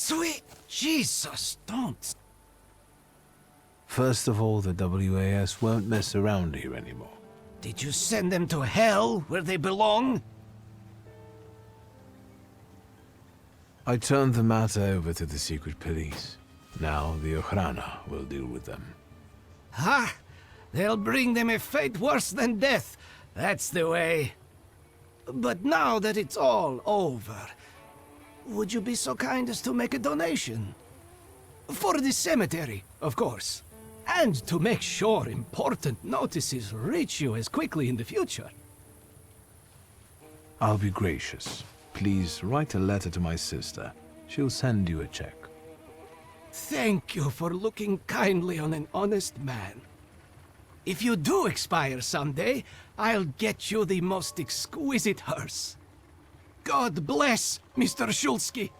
Sweet Jesus, don't. First of all, the WAS won't mess around here anymore. Did you send them to hell, where they belong? I turned the matter over to the secret police. Now the Ochrana will deal with them. Ha! They'll bring them a fate worse than death. That's the way. But now that it's all over, would you be so kind as to make a donation? For the cemetery, of course. And to make sure important notices reach you as quickly in the future. I'll be gracious. Please write a letter to my sister. She'll send you a check. Thank you for looking kindly on an honest man. If you do expire someday, I'll get you the most exquisite hearse. God bless Mr. Shulsky.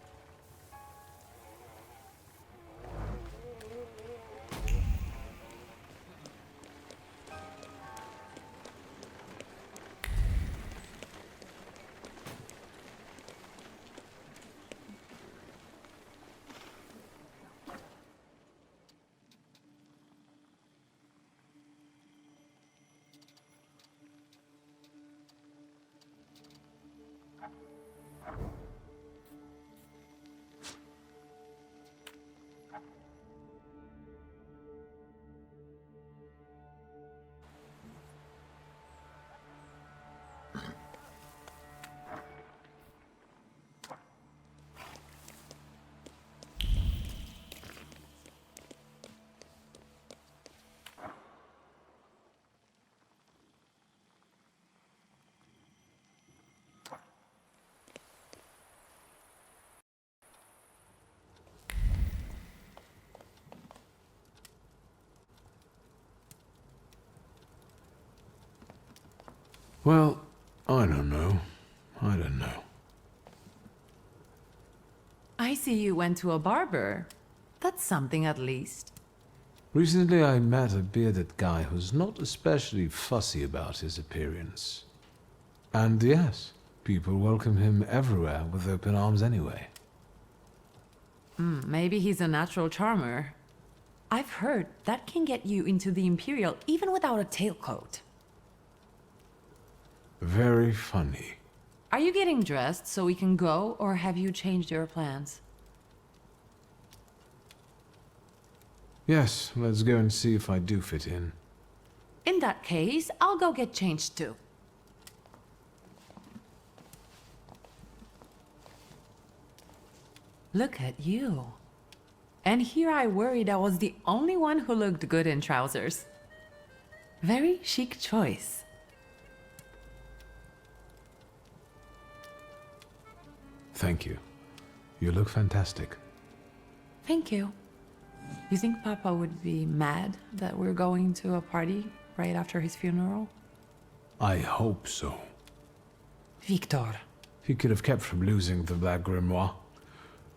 Well, I don't know. I see you went to a barber. That's something at least. Recently I met a bearded guy who's not especially fussy about his appearance. And yes, people welcome him everywhere with open arms anyway. Maybe he's a natural charmer. I've heard that can get you into the Imperial even without a tailcoat. Very funny. Are you getting dressed so we can go, or have you changed your plans? Yes, let's go and see if I do fit in. In that case, I'll go get changed too. Look at you. And here I worried I was the only one who looked good in trousers. Very chic choice. Thank you. You look fantastic. Thank you. You think Papa would be mad that we're going to a party right after his funeral? I hope so. Victor. He could have kept from losing the Black Grimoire.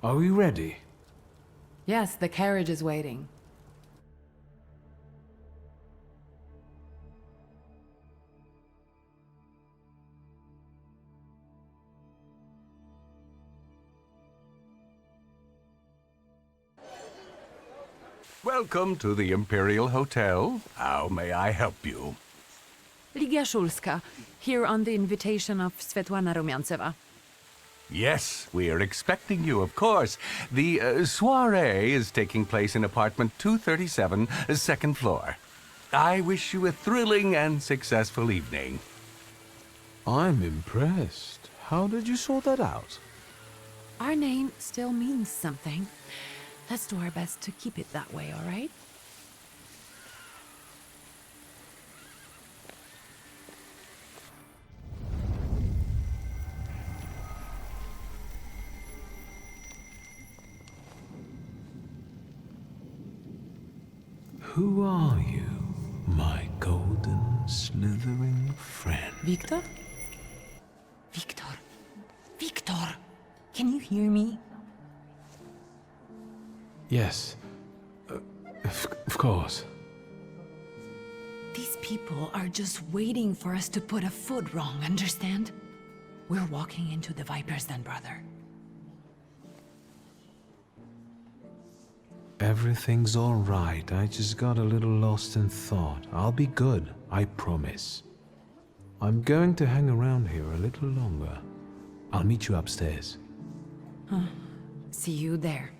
Are we ready? Yes, the carriage is waiting. Welcome to the Imperial Hotel. How may I help you? Ligia Shulska, here on the invitation of Svetlana Rumyantseva. Yes, we are expecting you, of course. The soiree is taking place in apartment 237, second floor. I wish you a thrilling and successful evening. I'm impressed. How did you sort that out? Our name still means something. Let's do our best to keep it that way, all right? Who are you, my golden slithering friend? Victor? Victor? Victor! Can you hear me? Yes. Of course. These people are just waiting for us to put a foot wrong, understand? We're walking into the Viper's Den, brother. Everything's all right. I just got a little lost in thought. I'll be good, I promise. I'm going to hang around here a little longer. I'll meet you upstairs. See you there.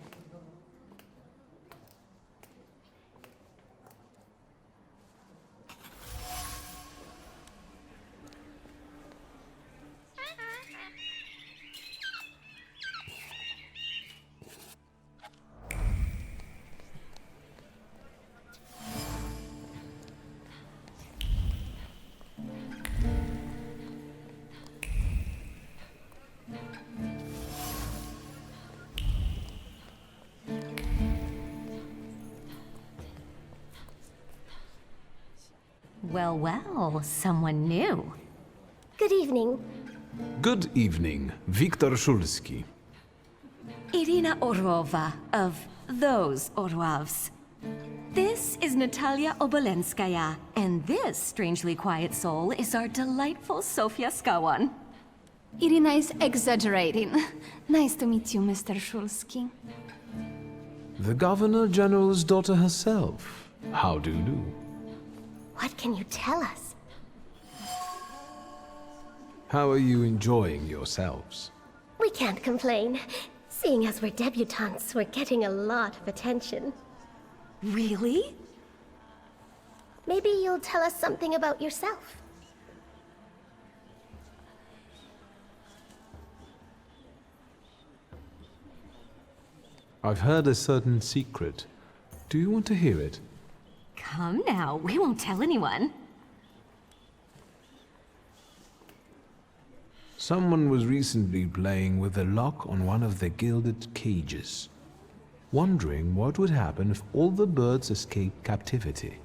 Well, well, someone new. Good evening. Good evening, Viktor Shulsky. Irina Orlova of those Orlovs. This is Natalia Obolenskaya, and this strangely quiet soul is our delightful Sofia Skawan. Irina is exaggerating. Nice to meet you, Mr. Shulsky. The Governor General's daughter herself. How do you do? What can you tell us? How are you enjoying yourselves? We can't complain. Seeing as we're debutantes, we're getting a lot of attention. Really? Maybe you'll tell us something about yourself. I've heard a certain secret. Do you want to hear it? Come now, we won't tell anyone. Someone was recently playing with the lock on one of the gilded cages, wondering what would happen if all the birds escaped captivity.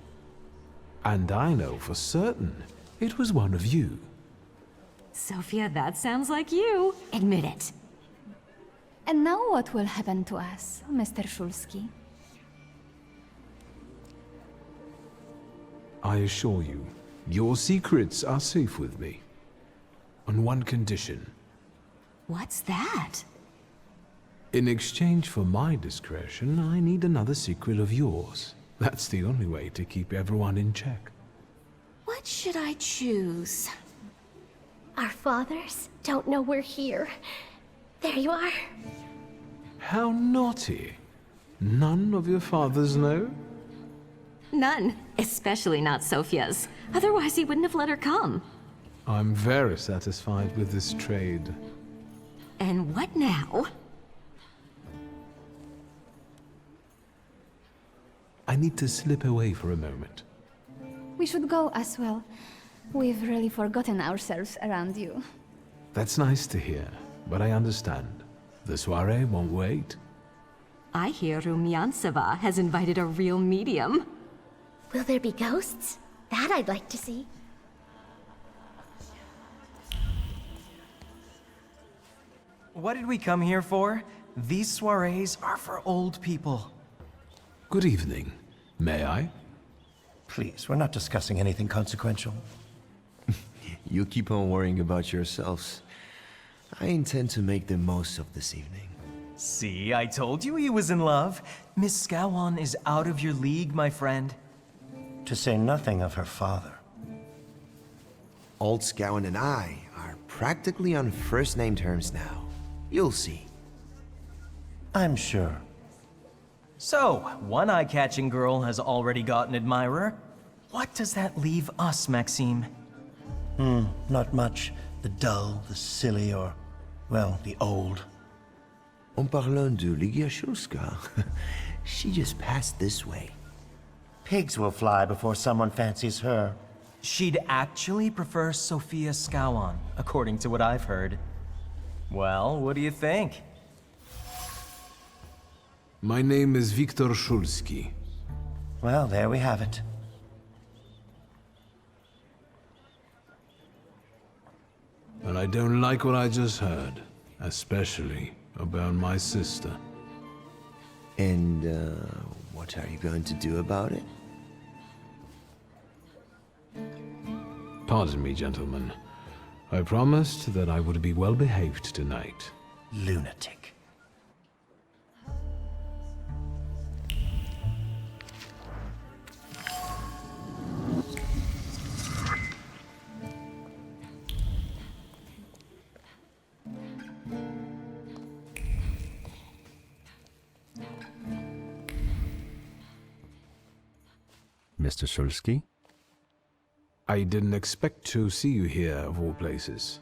And I know for certain it was one of you. Sophia, that sounds like you. Admit it. And now what will happen to us, Mr. Shulsky? I assure you, your secrets are safe with me. On one condition. What's that? In exchange for my discretion, I need another secret of yours. That's the only way to keep everyone in check. What should I choose? Our fathers don't know we're here. There you are. How naughty. None of your fathers know? None. Especially not Sophia's. Otherwise he wouldn't have let her come. I'm very satisfied with this trade. And what now? I need to slip away for a moment. We should go as well. We've really forgotten ourselves around you. That's nice to hear, but I understand. The soiree won't wait. I hear Rumyantseva has invited a real medium. Will there be ghosts? That I'd like to see. What did we come here for? These soirees are for old people. Good evening. May I? Please, we're not discussing anything consequential. You keep on worrying about yourselves. I intend to make the most of this evening. See, I told you he was in love. Miss Skawan is out of your league, my friend. To say nothing of her father. Old Scowen and I are practically on first-name terms now. You'll see. I'm sure. So, one eye-catching girl has already got an admirer. What does that leave us, Maxime? Not much. The dull, the silly, or, well, the old. En parlant de Ligia Shulska, she just passed this way. Pigs will fly before someone fancies her. She'd actually prefer Sofia Skawan, according to what I've heard. Well, what do you think? My name is Viktor Shulsky. Well, there we have it. And I don't like what I just heard, especially about my sister. And, what are you going to do about it? Pardon me, gentlemen. I promised that I would be well behaved tonight. Lunatic. Mr. Shulsky. I didn't expect to see you here, of all places.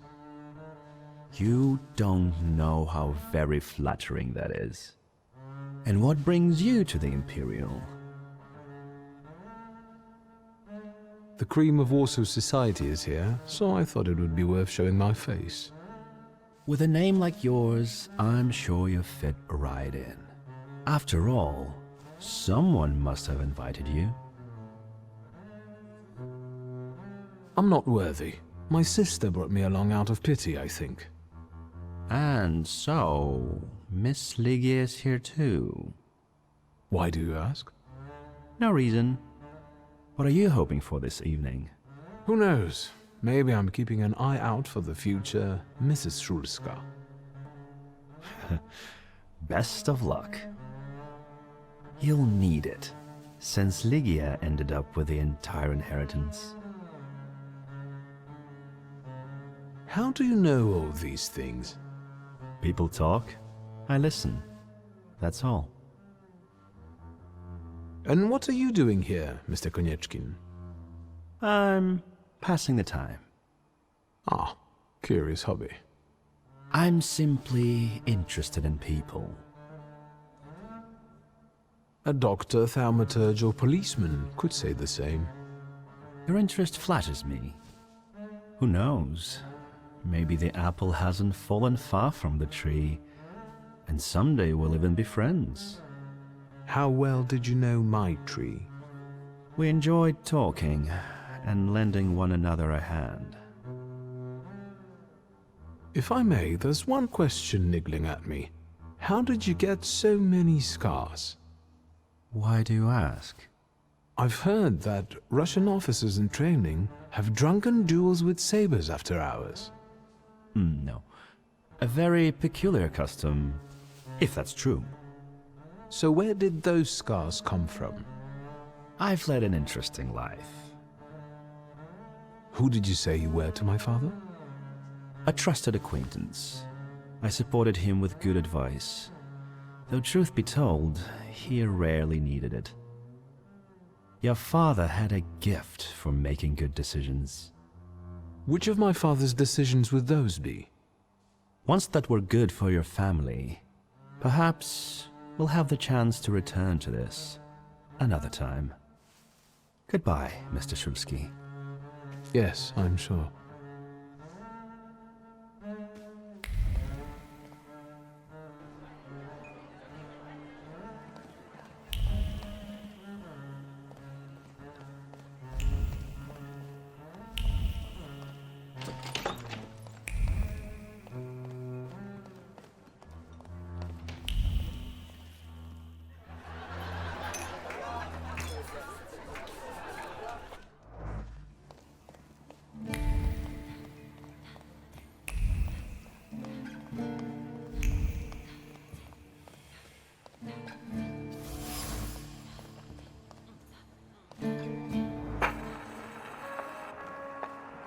You don't know how very flattering that is. And what brings you to the Imperial? The cream of Warsaw society is here, so I thought it would be worth showing my face. With a name like yours, I'm sure you fit right in. After all, someone must have invited you. I'm not worthy. My sister brought me along out of pity, I think. And so, Miss Ligia is here too. Why do you ask? No reason. What are you hoping for this evening? Who knows? Maybe I'm keeping an eye out for the future Mrs. Shulska. Best of luck. You'll need it, since Ligia ended up with the entire inheritance. How do you know all these things? People talk, I listen. That's all. And what are you doing here, Mr. Konieczkin? I'm passing the time. Ah, curious hobby. I'm simply interested in people. A doctor, thaumaturge, or policeman could say the same. Your interest flatters me. Who knows? Maybe the apple hasn't fallen far from the tree, and someday we'll even be friends. How well did you know my tree? We enjoyed talking and lending one another a hand. If I may, there's one question niggling at me. How did you get so many scars? Why do you ask? I've heard that Russian officers in training have drunken duels with sabers after hours. No. A very peculiar custom, if that's true. So where did those scars come from? I've led an interesting life. Who did you say you were to my father? A trusted acquaintance. I supported him with good advice. Though truth be told, he rarely needed it. Your father had a gift for making good decisions. Which of my father's decisions would those be? Ones that were good for your family. Perhaps we'll have the chance to return to this another time. Goodbye, Mr. Shulsky. Yes, I'm sure.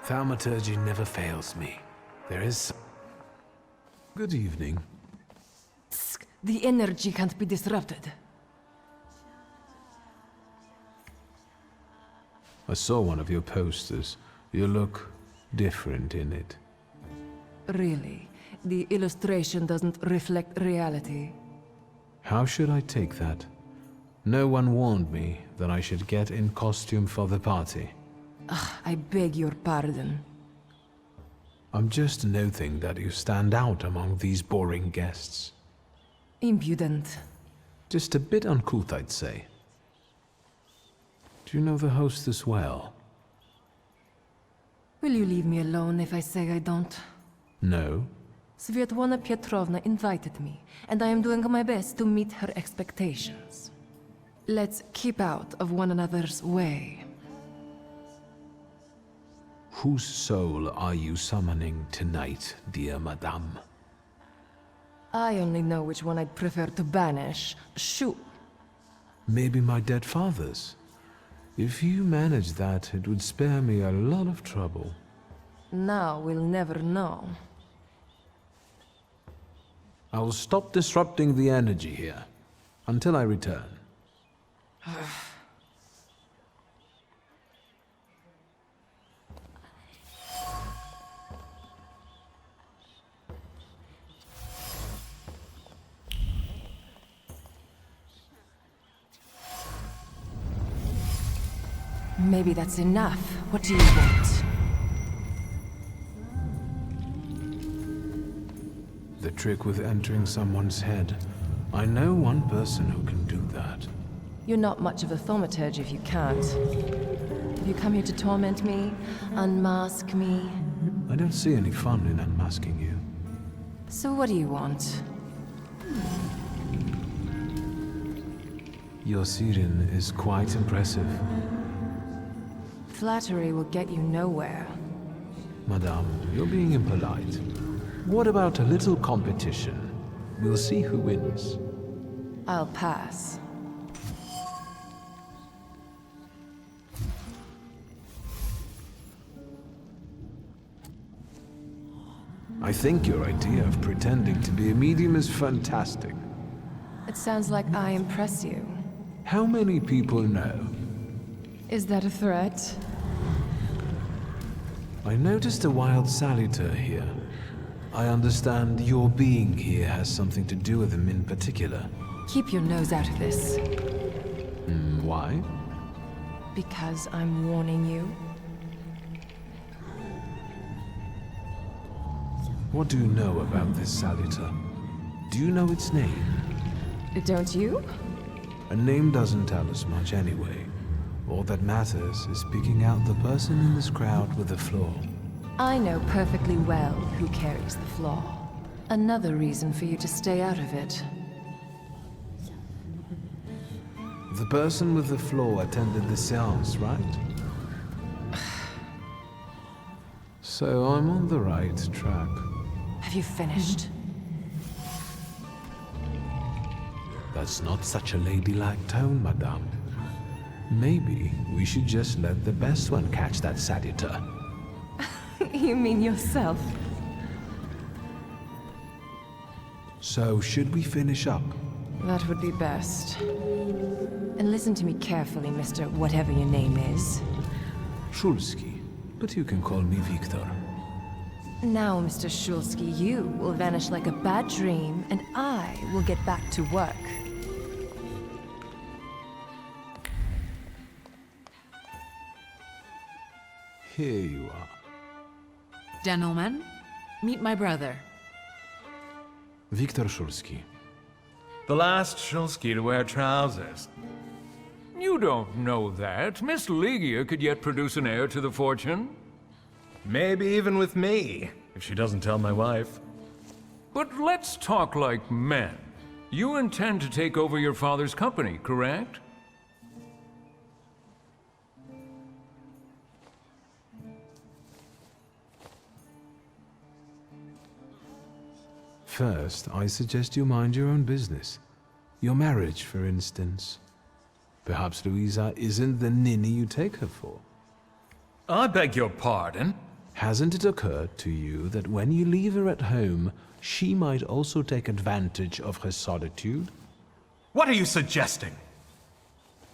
Thaumaturge never fails me. There is... Good evening. The energy can't be disrupted. I saw one of your posters. You look different in it. Really, the illustration doesn't reflect reality. How should I take that? No one warned me that I should get in costume for the party. I beg your pardon. I'm just noting that you stand out among these boring guests. Impudent. Just a bit uncouth, I'd say. Do you know the hostess well? Will you leave me alone if I say I don't? No. Svetlana Petrovna invited me, and I am doing my best to meet her expectations. Let's keep out of one another's way. Whose soul are you summoning tonight, dear madame? I only know which one I'd prefer to banish. Shoot. Maybe my dead father's. If you manage that, it would spare me a lot of trouble. Now we'll never know. I will stop disrupting the energy here until I return. Maybe that's enough. What do you want? The trick with entering someone's head. I know one person who can do that. You're not much of a thaumaturge if you can't. Have you come here to torment me? Unmask me? I don't see any fun in unmasking you. So what do you want? Your siren is quite impressive. Flattery will get you nowhere. Madame, you're being impolite. What about a little competition? We'll see who wins. I'll pass. I think your idea of pretending to be a medium is fantastic. It sounds like I impress you. How many people know? Is that a threat? I noticed a wild saluter here. I understand your being here has something to do with him in particular. Keep your nose out of this. Why? Because I'm warning you. What do you know about this saluter? Do you know its name? Don't you? A name doesn't tell us much anyway. All that matters is picking out the person in this crowd with the flaw. I know perfectly well who carries the flaw. Another reason for you to stay out of it. The person with the flaw attended the seance, right? So I'm on the right track. Have you finished? That's not such a ladylike tone, madame. Maybe we should just let the best one catch that saluter. You mean yourself? So, should we finish up? That would be best. And listen to me carefully, Mr. Whatever your name is. Shulsky, but you can call me Victor. Now, Mr. Shulsky, you will vanish like a bad dream, and I will get back to work. Here you are. Gentlemen, meet my brother. Viktor Shulsky. The last Shulsky to wear trousers. You don't know that. Miss Ligia could yet produce an heir to the fortune. Maybe even with me, if she doesn't tell my wife. But let's talk like men. You intend to take over your father's company, correct? First, I suggest you mind your own business. Your marriage, for instance. Perhaps Louisa isn't the ninny you take her for. I beg your pardon? Hasn't it occurred to you that when you leave her at home, she might also take advantage of her solitude? What are you suggesting?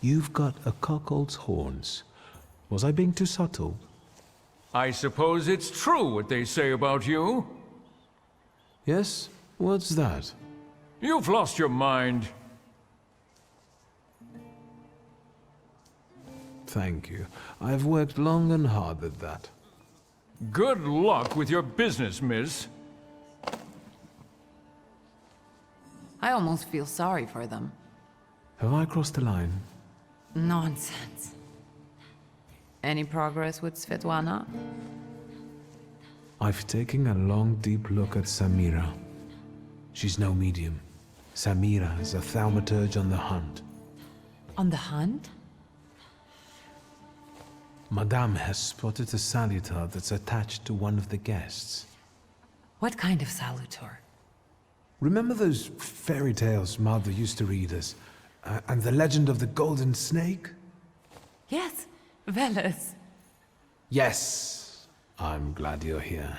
You've got a cuckold's horns. Was I being too subtle? I suppose it's true what they say about you. Yes? What's that? You've lost your mind. Thank you. I've worked long and hard at that. Good luck with your business, miss. I almost feel sorry for them. Have I crossed the line? Nonsense. Any progress with Svetlana? I've taken a long, deep look at Samira. She's no medium. Samira is a thaumaturge on the hunt. On the hunt? Madame has spotted a saluter that's attached to one of the guests. What kind of salutor? Remember those fairy tales Mother used to read us? And the legend of the golden snake? Yes, Veles. Yes. I'm glad you're here.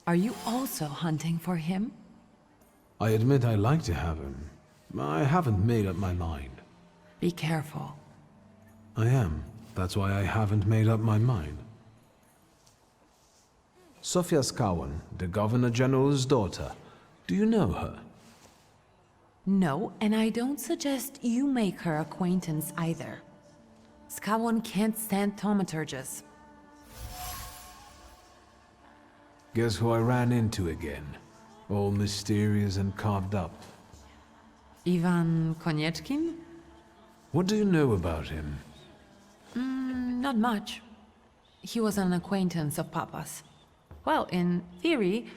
Are you also hunting for him? I admit I like to have him. I haven't made up my mind. Be careful. I am. That's why I haven't made up my mind. Sofia Skawan, the Governor General's daughter. Do you know her? No, and I don't suggest you make her acquaintance either. Skawon can't stand thaumaturges. Guess who I ran into again? All mysterious and carved up. Ivan Konieczkin? What do you know about him? Not much. He was an acquaintance of Papa's. Well, in theory,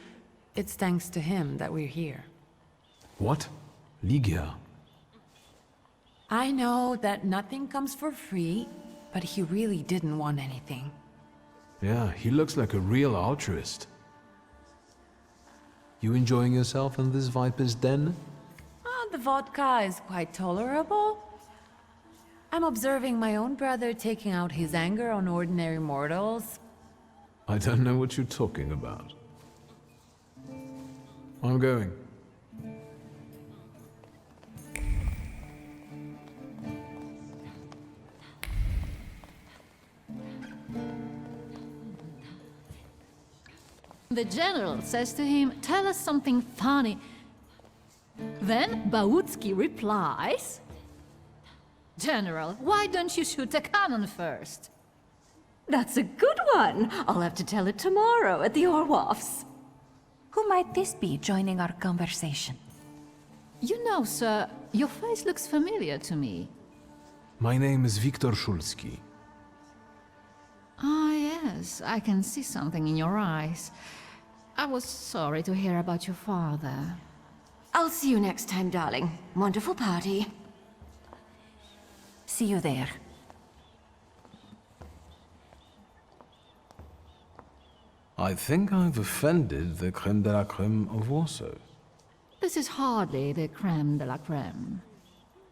it's thanks to him that we're here. What? Ligia? I know that nothing comes for free, but he really didn't want anything. Yeah, he looks like a real altruist. You enjoying yourself in this Viper's den? The vodka is quite tolerable. I'm observing my own brother taking out his anger on ordinary mortals. I don't know what you're talking about. I'm going. The general says to him, "Tell us something funny." Then Bautski replies, "General, why don't you shoot a cannon first?" That's a good one. I'll have to tell it tomorrow at the Orwoffs. Who might this be joining our conversation? You know, sir, your face looks familiar to me. My name is Viktor Szulski. Ah, yes, I can see something in your eyes. I was sorry to hear about your father. I'll see you next time, darling. Wonderful party. See you there. I think I've offended the creme de la creme of Warsaw. This is hardly the creme de la creme.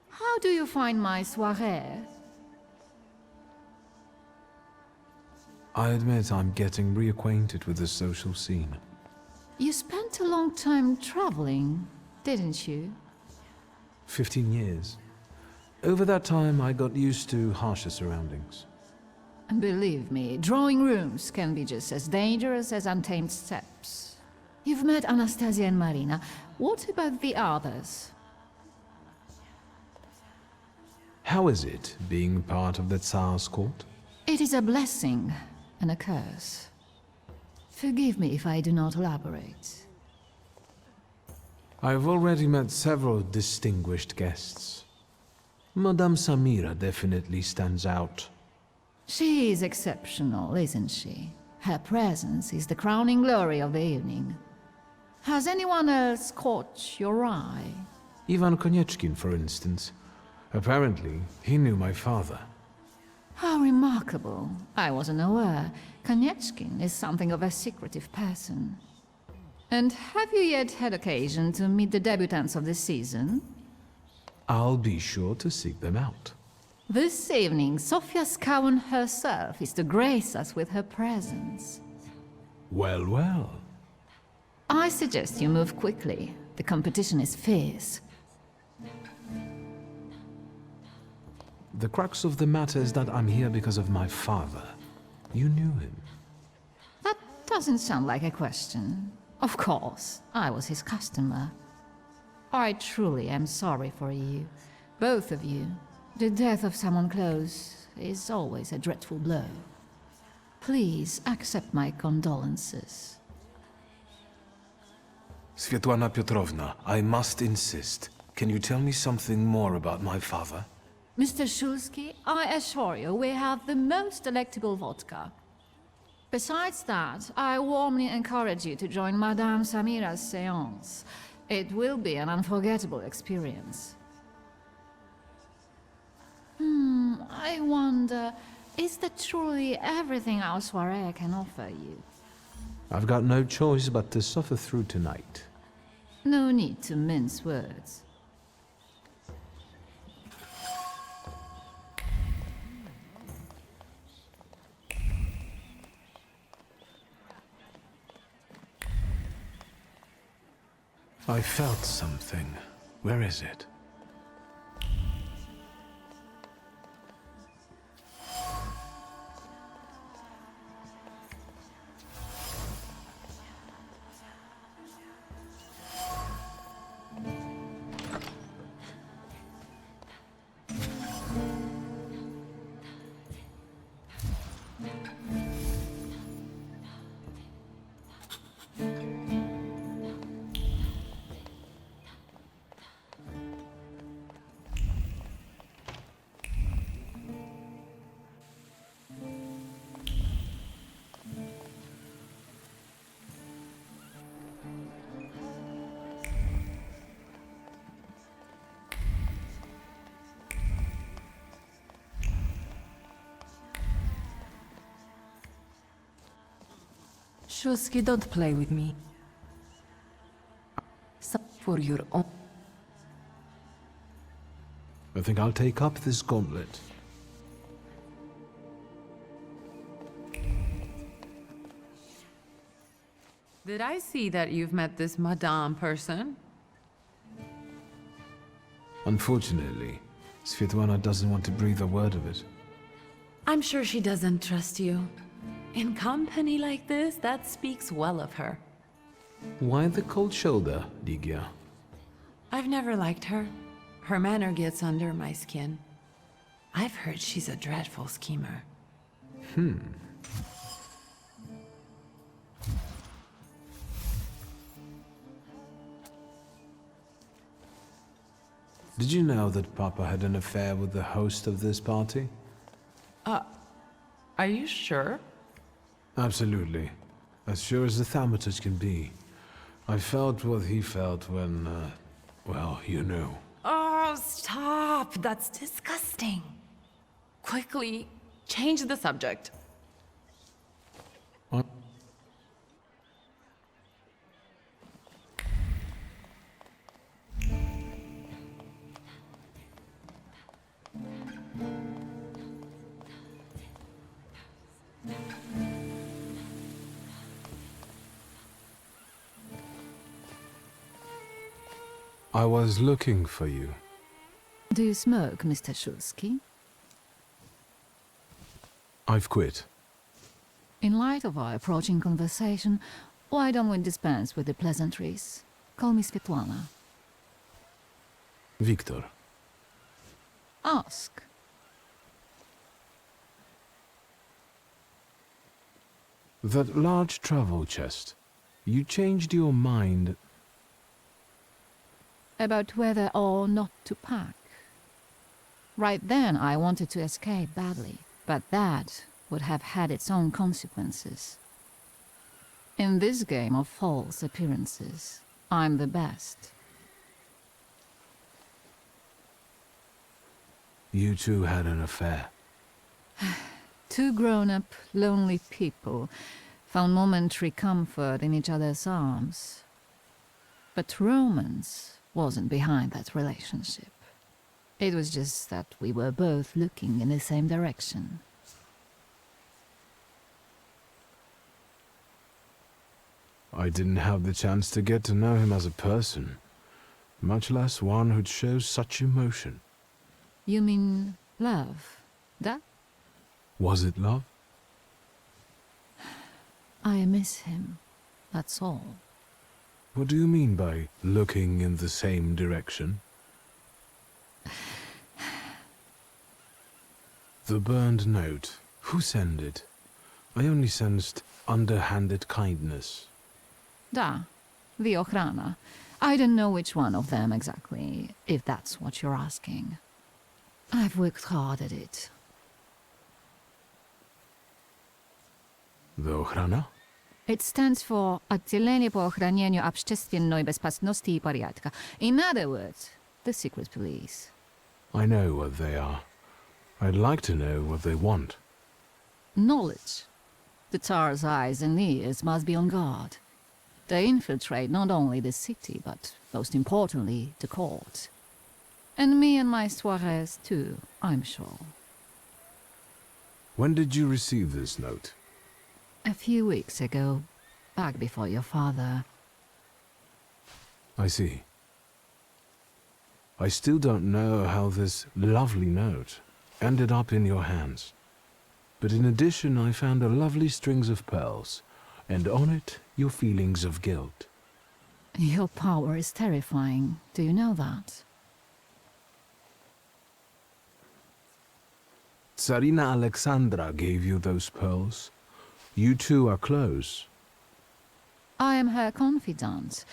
How do you find my soirée? I admit I'm getting reacquainted with the social scene. You spent a long time traveling, didn't you? 15 years. Over that time, I got used to harsher surroundings. And believe me, drawing rooms can be just as dangerous as untamed steppes. You've met Anastasia and Marina. What about the others? How is it, being part of the Tsar's court? It is a blessing and a curse. Forgive me if I do not elaborate. I've already met several distinguished guests. Madame Samira definitely stands out. She is exceptional, isn't she? Her presence is the crowning glory of the evening. Has anyone else caught your eye? Ivan Konieczkin, for instance. Apparently, he knew my father. How remarkable. I wasn't aware. Konieczkin is something of a secretive person. And have you yet had occasion to meet the debutants of the season? I'll be sure to seek them out. This evening, Sofia Skawon herself is to grace us with her presence. Well, well. I suggest you move quickly. The competition is fierce. The crux of the matter is that I'm here because of my father. You knew him. That doesn't sound like a question. Of course, I was his customer. I truly am sorry for you, both of you. The death of someone close is always a dreadful blow. Please accept my condolences. Svetlana Petrovna, I must insist. Can you tell me something more about my father? Mr. Szulski, I assure you we have the most delectable vodka. Besides that, I warmly encourage you to join Madame Samira's séance. It will be an unforgettable experience. I wonder, is that truly everything our soirée can offer you? I've got no choice but to suffer through tonight. No need to mince words. I felt something. Where is it? Shusky, don't play with me. For your own. I think I'll take up this gauntlet. Did I see that you've met this Madame person? Unfortunately, Svetlana doesn't want to breathe a word of it. I'm sure she doesn't trust you. In company like this, that speaks well of her. Why the cold shoulder, Ligia? I've never liked her. Her manner gets under my skin. I've heard she's a dreadful schemer. Did you know that Papa had an affair with the host of this party? Are you sure? Absolutely. As sure as the Thaumaturge can be. I felt what he felt when, well, you know. Oh, stop! That's disgusting. Quickly, change the subject. What? I was looking for you. Do you smoke, Mr. Shulsky? I've quit. In light of our approaching conversation, why don't we dispense with the pleasantries? Call me Svetlana. Victor. Ask. That large travel chest. You changed your mind. About whether or not to pack. Right then, I wanted to escape badly, but that would have had its own consequences. In this game of false appearances, I'm the best. You two had an affair. Two grown-up, lonely people found momentary comfort in each other's arms. But romance wasn't behind that relationship. It was just that we were both looking in the same direction. I didn't have the chance to get to know him as a person, much less one who'd show such emotion. You mean love? That? Was it love? I miss him, that's all. What do you mean by looking in the same direction? The burned note. Who sent it? I only sensed underhanded kindness. Da, the Ochrana. I don't know which one of them exactly, if that's what you're asking. I've worked hard at it. The Ochrana? It stands for Отделение по охранению общественной безопасности и порядка. In other words, the secret police. I know what they are. I'd like to know what they want. Knowledge. The Tsar's eyes and ears must be on guard. They infiltrate not only the city, but most importantly, the court. And me and my soirees too, I'm sure. When did you receive this note? A few weeks ago, back before your father. I see. I still don't know how this lovely note ended up in your hands. But in addition, I found a lovely strings of pearls, and on it, your feelings of guilt. Your power is terrifying. Do you know that? Tsarina Alexandra gave you those pearls. You two are close. I am her confidant.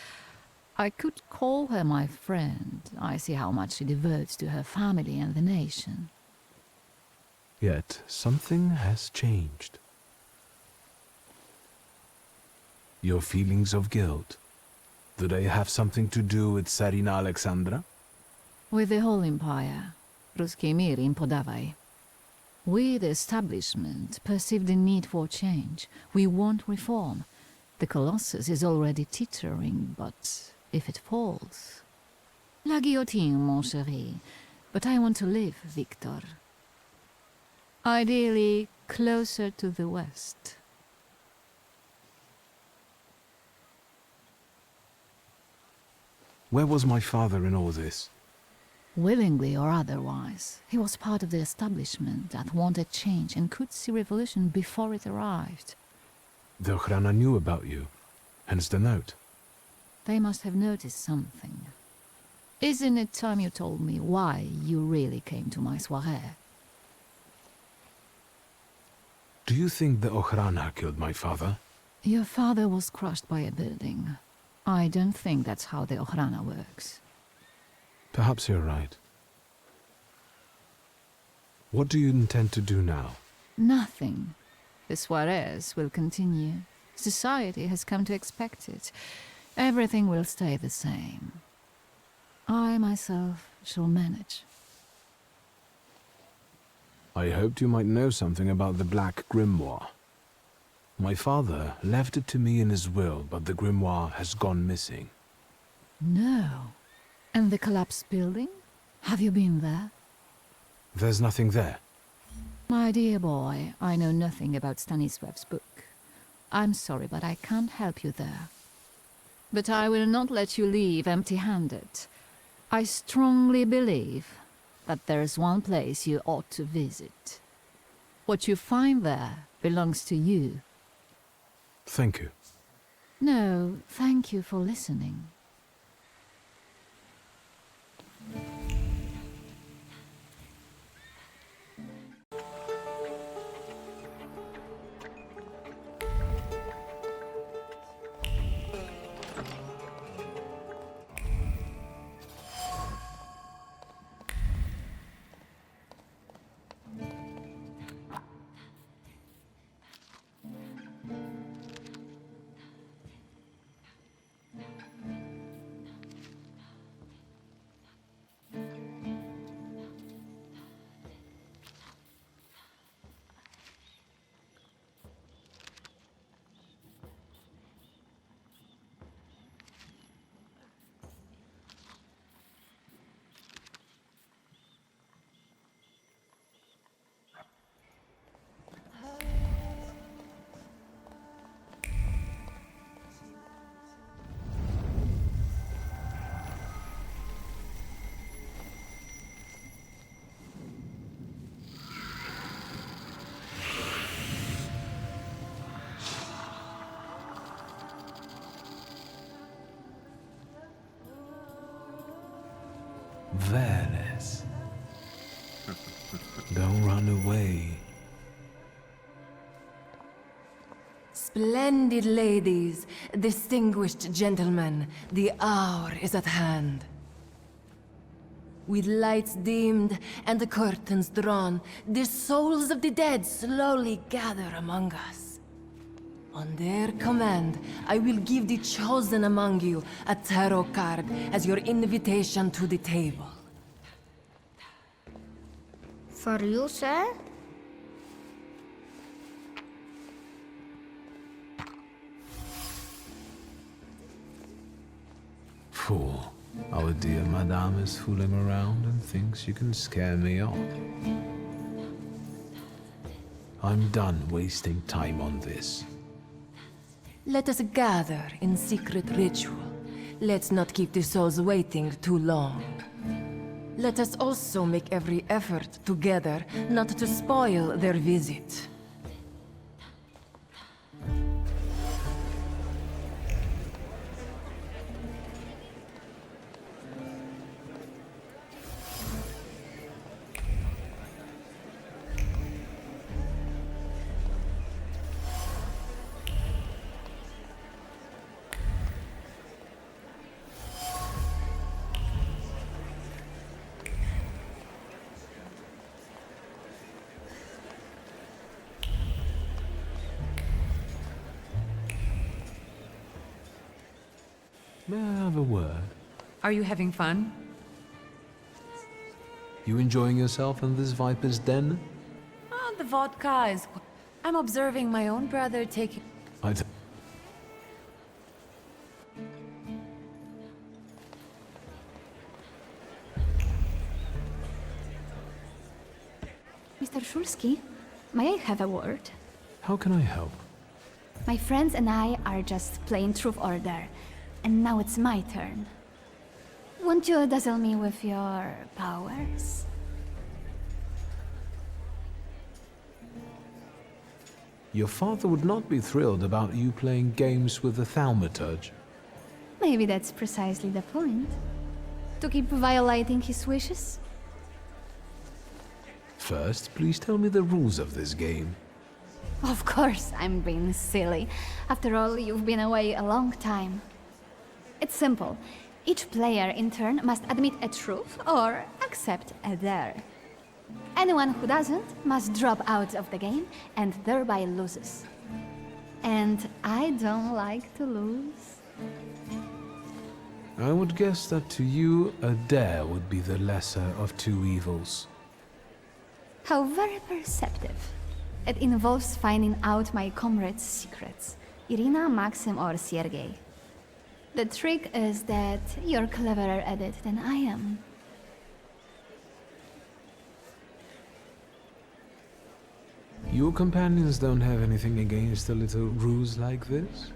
I could call her my friend. I see how much she devotes to her family and the nation. Yet something has changed. Your feelings of guilt. Do they have something to do with Tsarina Alexandra? With the whole empire. Ruski mir im podawaj. We, the establishment, perceive the need for change. We want reform. The Colossus is already teetering, but if it falls... La guillotine, mon chéri. But I want to live, Victor. Ideally, closer to the west. Where was my father in all this? Willingly or otherwise, he was part of the establishment that wanted change and could see revolution before it arrived. The Ochrana knew about you, hence the note. They must have noticed something. Isn't it time you told me why you really came to my soirée? Do you think the Ochrana killed my father? Your father was crushed by a building. I don't think that's how the Ochrana works. Perhaps you're right. What do you intend to do now? Nothing. The soirées will continue. Society has come to expect it. Everything will stay the same. I myself shall manage. I hoped you might know something about the Black Grimoire. My father left it to me in his will, but the grimoire has gone missing. No. And the collapsed building? Have you been there? There's nothing there. My dear boy, I know nothing about Stanisław's book. I'm sorry, but I can't help you there. But I will not let you leave empty-handed. I strongly believe that there's one place you ought to visit. What you find there belongs to you. Thank you. No, thank you for listening. Veles. Don't run away. Splendid ladies, distinguished gentlemen, the hour is at hand. With lights dimmed and the curtains drawn, the souls of the dead slowly gather among us. On their command, I will give the chosen among you a tarot card as your invitation to the table. For you, sir? Fool. Our dear madame is fooling around and thinks you can scare me off. I'm done wasting time on this. Let us gather in secret ritual. Let's not keep the souls waiting too long. Let us also make every effort together not to spoil their visit. May I have a word? Are you having fun? You enjoying yourself in this viper's den? Oh, the vodka is... I'm observing my own brother taking... Shulsky, may I have a word? How can I help? My friends and I are just playing Truth Order, and now it's my turn. Won't you dazzle me with your powers? Your father would not be thrilled about you playing games with the Thaumaturge. Maybe that's precisely the point. To keep violating his wishes? First, please tell me the rules of this game. Of course, I'm being silly. After all, you've been away a long time. It's simple. Each player in turn must admit a truth or accept a dare. Anyone who doesn't must drop out of the game and thereby loses. And I don't like to lose. I would guess that to you, a dare would be the lesser of two evils. How very perceptive. It involves finding out my comrades' secrets. Irina, Maxim, or Sergei. The trick is that you're cleverer at it than I am. Your companions don't have anything against a little ruse like this?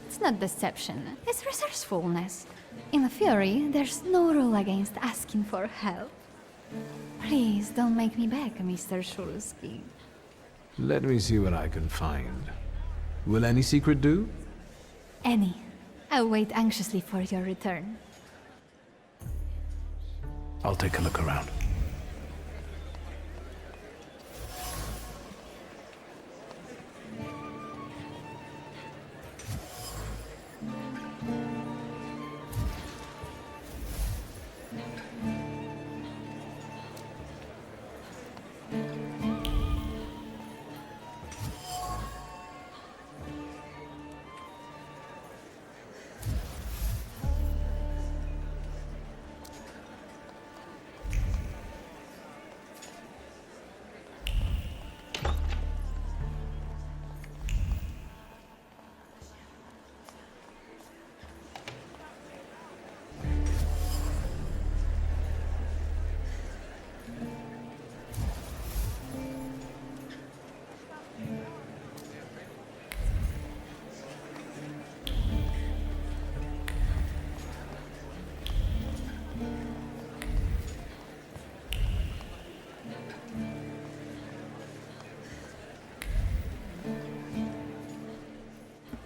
It's not deception, it's resourcefulness. In theory, there's no rule against asking for help. Please don't make me beg, Mr. Shulsky. Let me see what I can find. Will any secret do? Any. I'll wait anxiously for your return. I'll take a look around.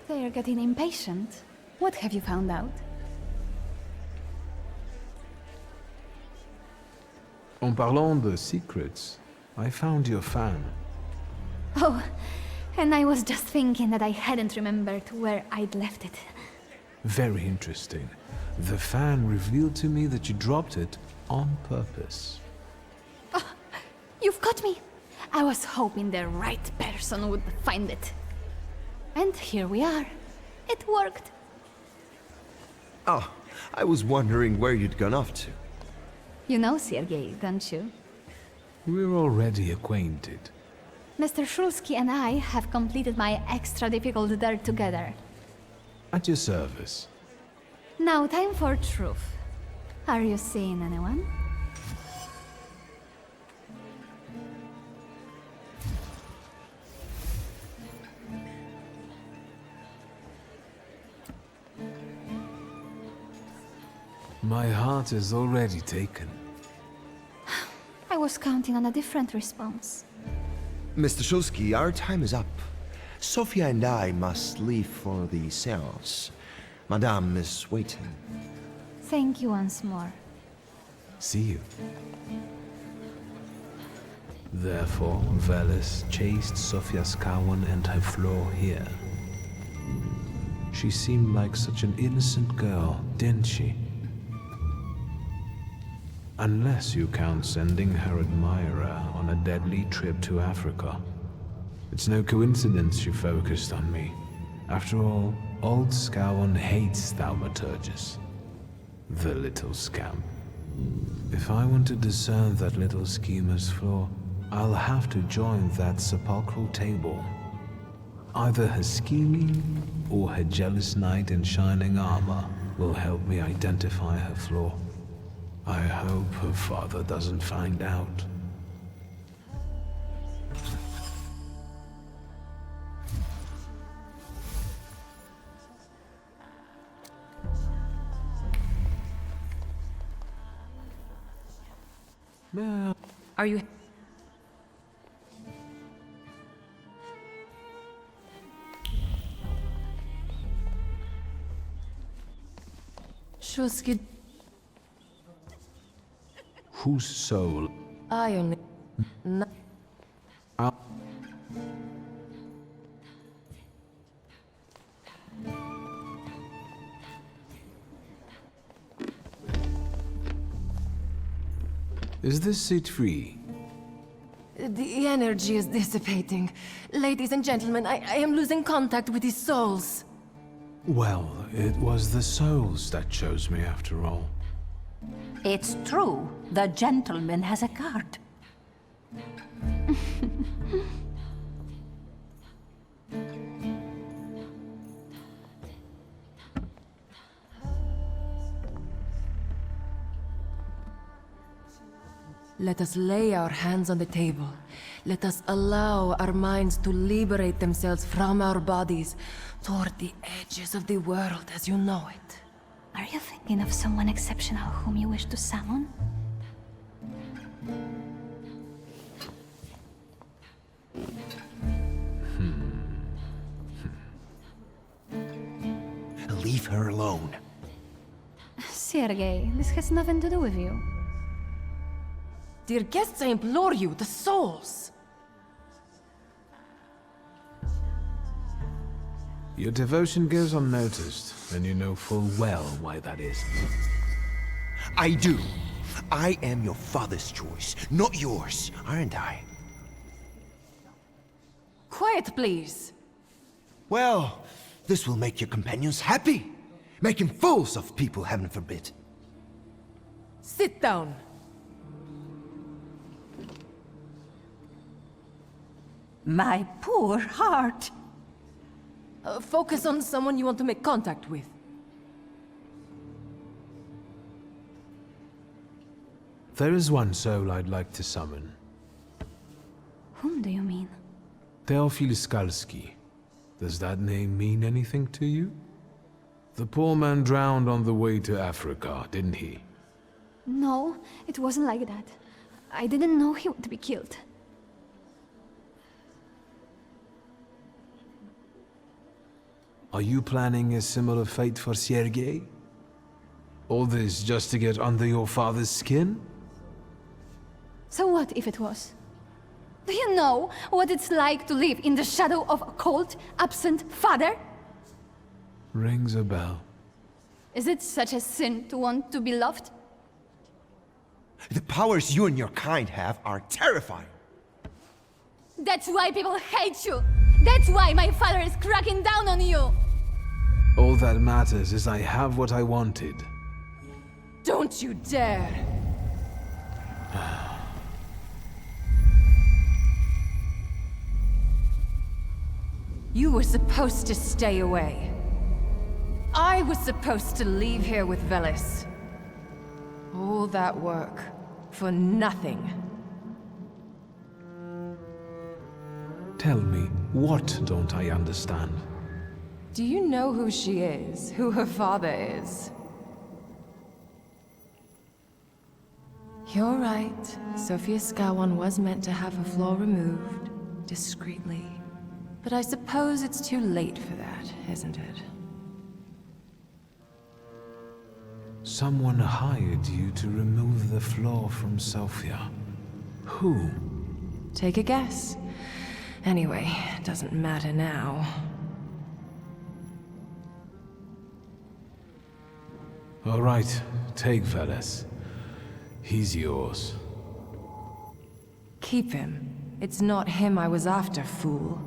They're getting impatient. What have you found out? En parlant de secrets, I found your fan. Oh, and I was just thinking that I hadn't remembered where I'd left it. Very interesting. The fan revealed to me that you dropped it on purpose. Oh, you've got me! I was hoping the right person would find it. And here we are. It worked. Oh, I was wondering where you'd gone off to. You know Sergei, don't you? We're already acquainted. Mr. Shulsky and I have completed my extra difficult dare together. At your service. Now time for truth. Are you seeing anyone? My heart is already taken. I was counting on a different response. Mr. Shulsky, our time is up. Sofia and I must leave for the seance. Madame is waiting. Thank you once more. See you. Therefore, Veles chased Sofia Skawan and her floor here. She seemed like such an innocent girl, didn't she? Unless you count sending her admirer on a deadly trip to Africa. It's no coincidence she focused on me. After all, old Skawan hates Thaumaturges. The little scamp. If I want to discern that little schemer's flaw, I'll have to join that sepulchral table. Either her scheming or her jealous knight in shining armor will help me identify her flaw. I hope her father doesn't find out. Are you... Shuski, Whose soul? I only... Ah. Is this seat free? The energy is dissipating. Ladies and gentlemen, I am losing contact with these souls. Well, it was the souls that chose me after all. It's true. The gentleman has a guard. Let us lay our hands on the table. Let us allow our minds to liberate themselves from our bodies toward the edges of the world as you know it. Are you thinking of someone exceptional whom you wish to summon? Leave her alone. Sergei, this has nothing to do with you. Dear guests, I implore you, the souls! Your devotion goes unnoticed, and you know full well why that is. I do. I am your father's choice, not yours, aren't I? Quiet, please. Well, this will make your companions happy. Making fools of people, heaven forbid. Sit down. My poor heart. Focus on someone you want to make contact with. There is one soul I'd like to summon. Whom do you mean? Teofil Skalski. Does that name mean anything to you? The poor man drowned on the way to Africa, didn't he? No, it wasn't like that. I didn't know he would be killed. Are you planning a similar fate for Sergei? All this just to get under your father's skin? So what if it was? Do you know what it's like to live in the shadow of a cold, absent father? Rings a bell. Is it such a sin to want to be loved? The powers you and your kind have are terrifying. That's why people hate you! That's why my father is cracking down on you! All that matters is I have what I wanted. Don't you dare! You were supposed to stay away. I was supposed to leave here with Velis. All that work for nothing. Tell me, what don't I understand? Do you know who she is? Who her father is? You're right. Sophia Skawan was meant to have her flaw removed, discreetly. But I suppose it's too late for that, isn't it? Someone hired you to remove the flaw from Sophia. Who? Take a guess. Anyway, it doesn't matter now. All right, take Veles. He's yours. Keep him. It's not him I was after, fool.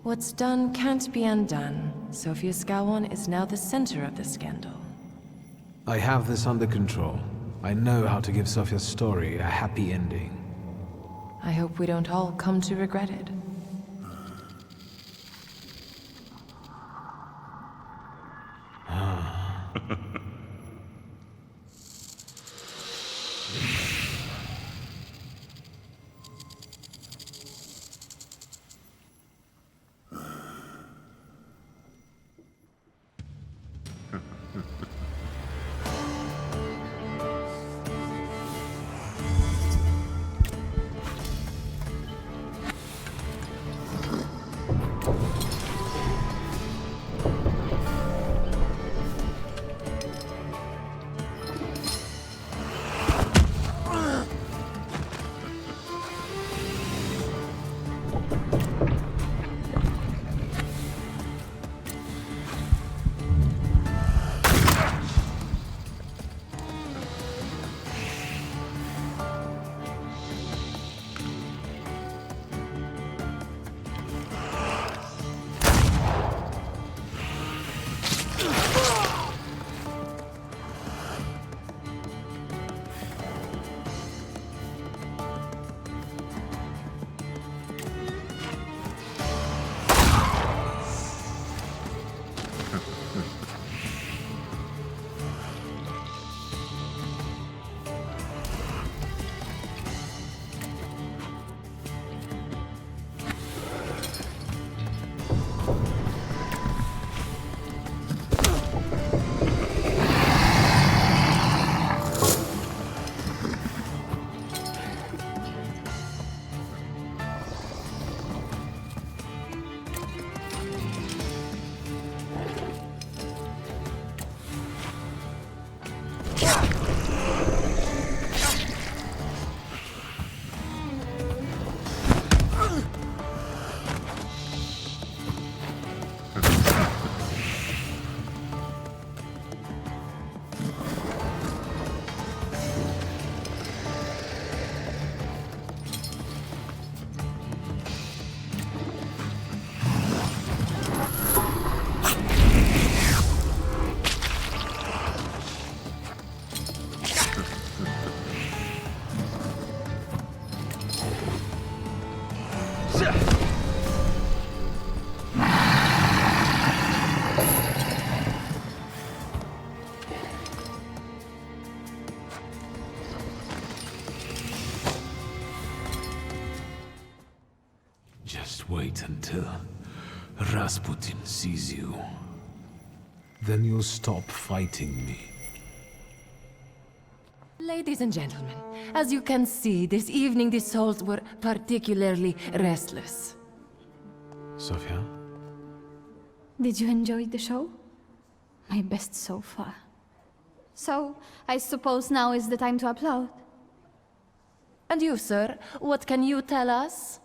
What's done can't be undone. Sophia Skawan is now the center of the scandal. I have this under control. I know how to give Sophia's story a happy ending. I hope we don't all come to regret it. Just wait until Rasputin sees you. Then you'll stop fighting me. Ladies and gentlemen, as you can see, this evening the souls were particularly restless. Sofia? Did you enjoy the show? My best so far. So, I suppose now is the time to applaud. And you, sir, what can you tell us?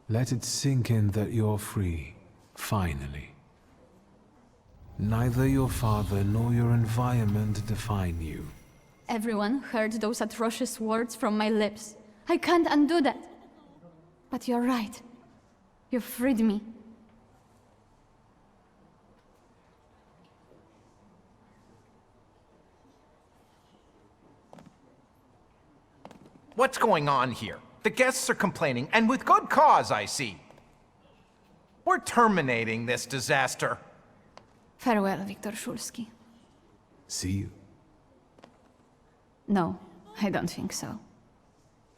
Let it sink in that you're free, finally. Neither your father nor your environment define you. Everyone heard those atrocious words from my lips. I can't undo that. But you're right. You freed me. What's going on here? The guests are complaining, and with good cause, I see. We're terminating this disaster. Farewell, Viktor Szulski. See you. No, I don't think so.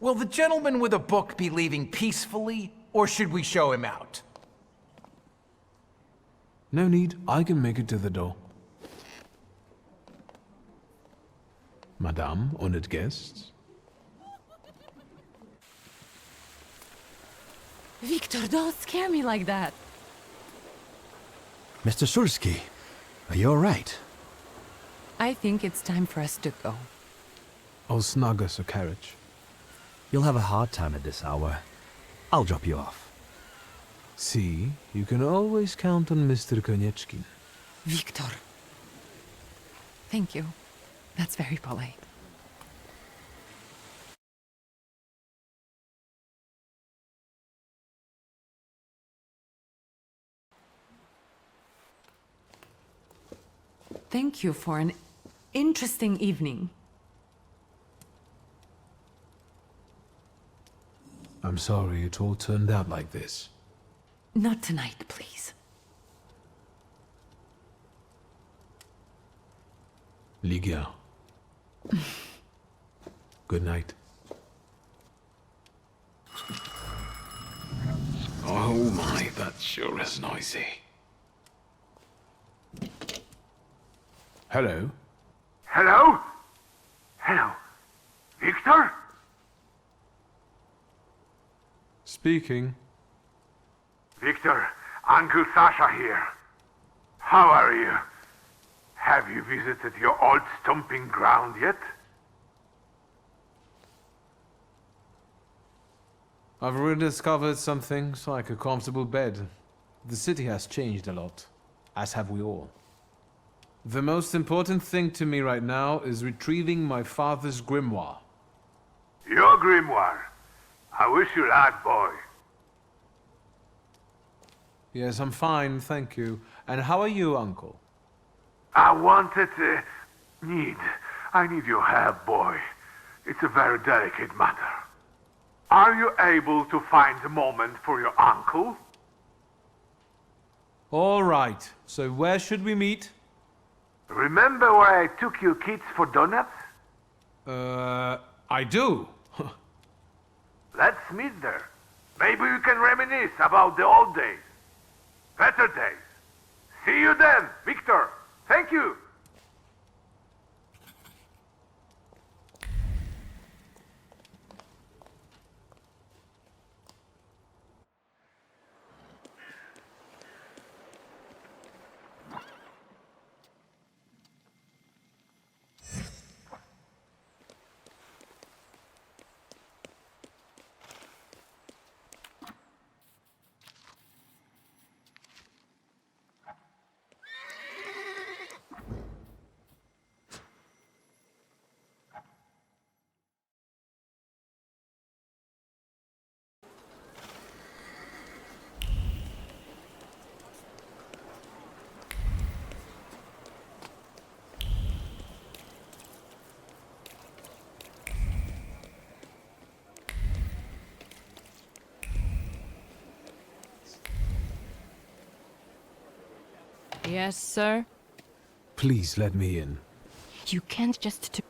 Will the gentleman with a book be leaving peacefully, or should we show him out? No need, I can make it to the door. Madame, honored guests. Victor, don't scare me like that. Mr. Szulski, are you all right? I think it's time for us to go. I'll snug us a carriage. You'll have a hard time at this hour. I'll drop you off. See, you can always count on Mr. Konieczkin. Victor. Thank you. That's very polite. Thank you for an interesting evening. I'm sorry it all turned out like this. Not tonight, please. Ligia. Good night. Oh my, that sure is noisy. Hello? Hello? Hello? Victor? Speaking. Victor, Uncle Sasha here. How are you? Have you visited your old stomping ground yet? I've rediscovered some things like a comfortable bed. The city has changed a lot, as have we all. The most important thing to me right now is retrieving my father's grimoire. Your grimoire? I wish you luck, boy. Yes, I'm fine, thank you. And how are you, Uncle? I wanted to... I need your help, boy. It's a very delicate matter. Are you able to find a moment for your uncle? All right, so where should we meet? Remember where I took you kids for donuts? I do. Let's meet there. Maybe we can reminisce about the old days. Better days. See you then, Victor. Thank you. Yes, sir? Please let me in. You can't just...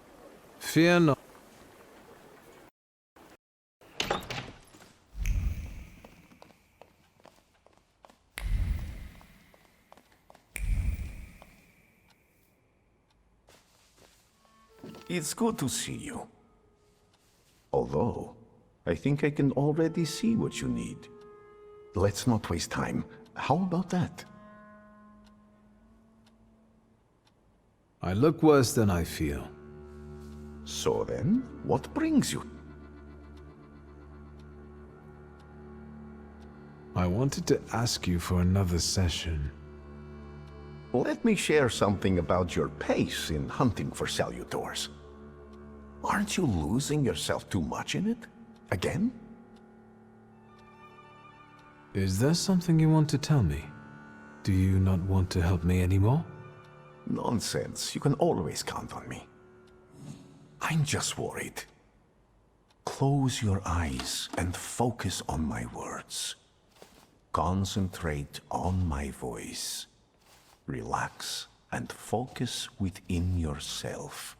Fear not. It's good to see you. Although, I think I can already see what you need. Let's not waste time. How about that? I look worse than I feel. So then, what brings you? I wanted to ask you for another session. Let me share something about your pace in hunting for Salutors. Aren't you losing yourself too much in it? Again? Is there something you want to tell me? Do you not want to help me anymore? Nonsense. You can always count on me. I'm just worried. Close your eyes and focus on my words. Concentrate on my voice. Relax and focus within yourself.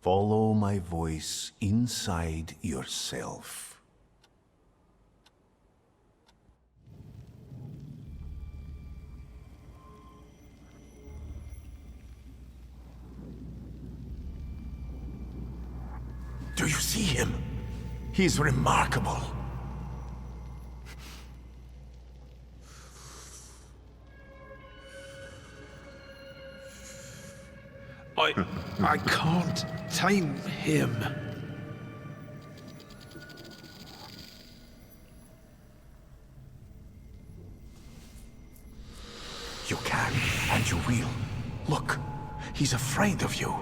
Follow my voice inside yourself. Do you see him? He's remarkable. I can't tame him. You can, and you will. Look, he's afraid of you.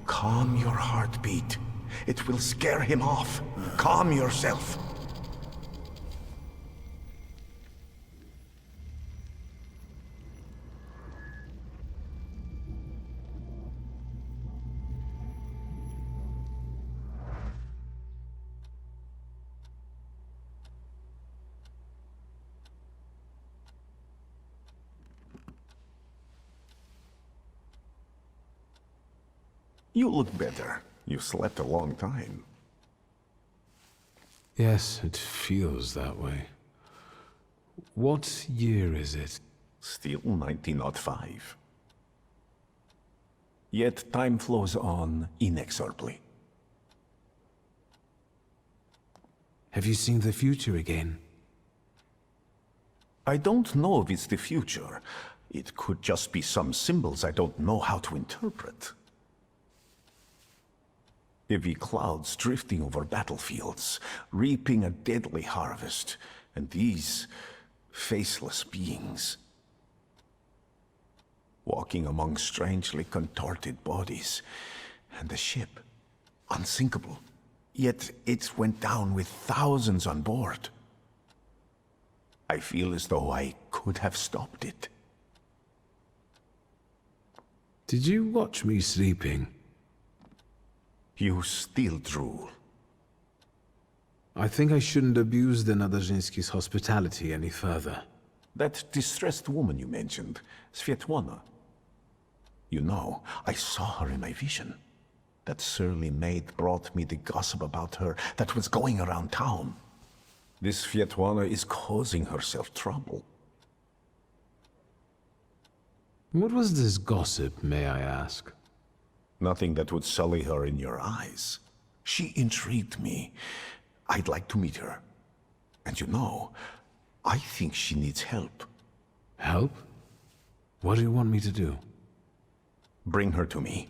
Calm your heartbeat. It will scare him off. Calm yourself. You look better. You slept a long time. Yes, it feels that way. What year is it? Still 1905. Yet time flows on inexorably. Have you seen the future again? I don't know if it's the future. It could just be some symbols I don't know how to interpret. Heavy clouds drifting over battlefields, reaping a deadly harvest, and these faceless beings walking among strangely contorted bodies, and the ship, unsinkable, yet it went down with thousands on board. I feel as though I could have stopped it. Did you watch me sleeping? You still drool. I think I shouldn't abuse the Nadezhinsky's hospitality any further. That distressed woman you mentioned, Svetlana. You know, I saw her in my vision. That surly maid brought me the gossip about her that was going around town. This Svetlana is causing herself trouble. What was this gossip, may I ask? Nothing that would sully her in your eyes. She intrigued me. I'd like to meet her. And you know, I think she needs help. Help? What do you want me to do? Bring her to me.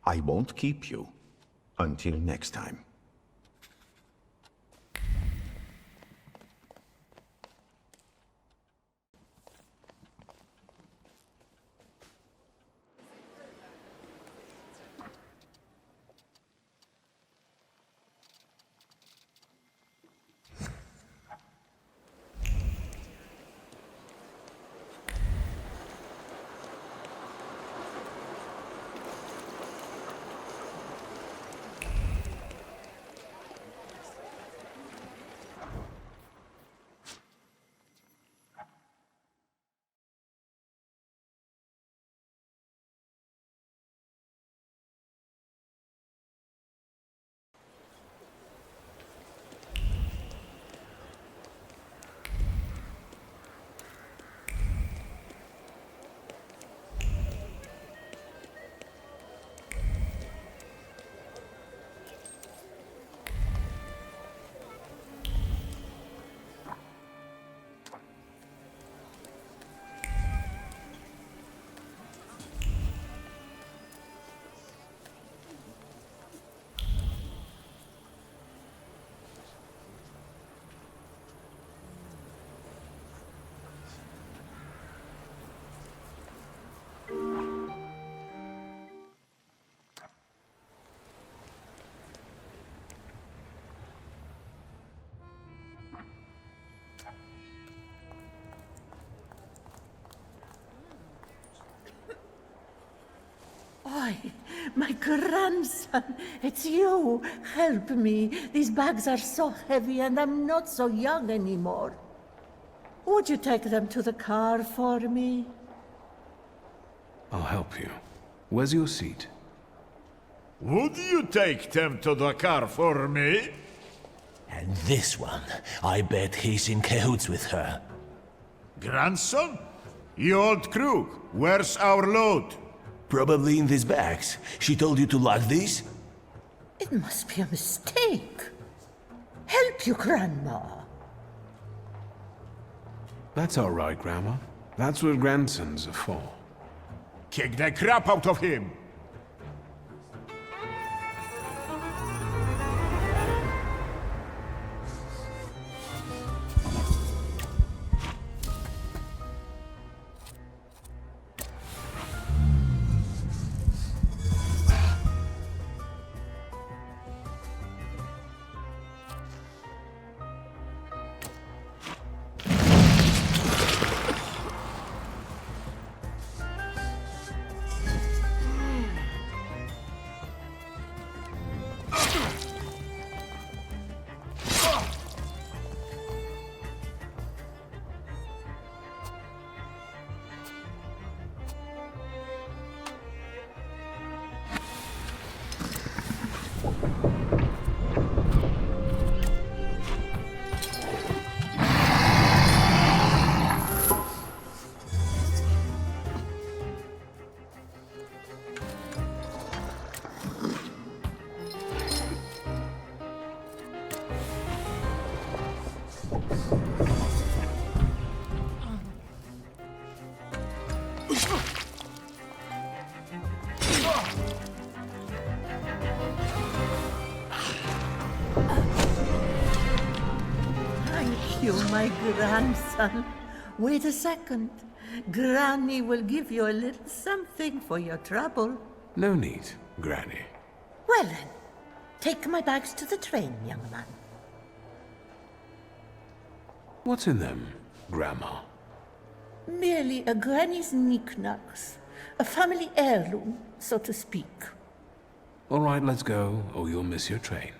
I won't keep you. Until next time. Boy, my grandson, it's you. Help me. These bags are so heavy and I'm not so young anymore. Would you take them to the car for me? I'll help you. Where's your seat? Would you take them to the car for me? And this one, I bet he's in cahoots with her. Grandson? You old crook, where's our load? Probably in these bags. She told you to lock these? It must be a mistake. Help you, Grandma. That's all right, Grandma. That's what grandsons are for. Kick the crap out of him! You, my grandson. Wait a second. Granny will give you a little something for your trouble. No need, Granny. Well then, take my bags to the train, young man. What's in them, Grandma? Merely a granny's knickknacks. A family heirloom, so to speak. All right, let's go, or you'll miss your train.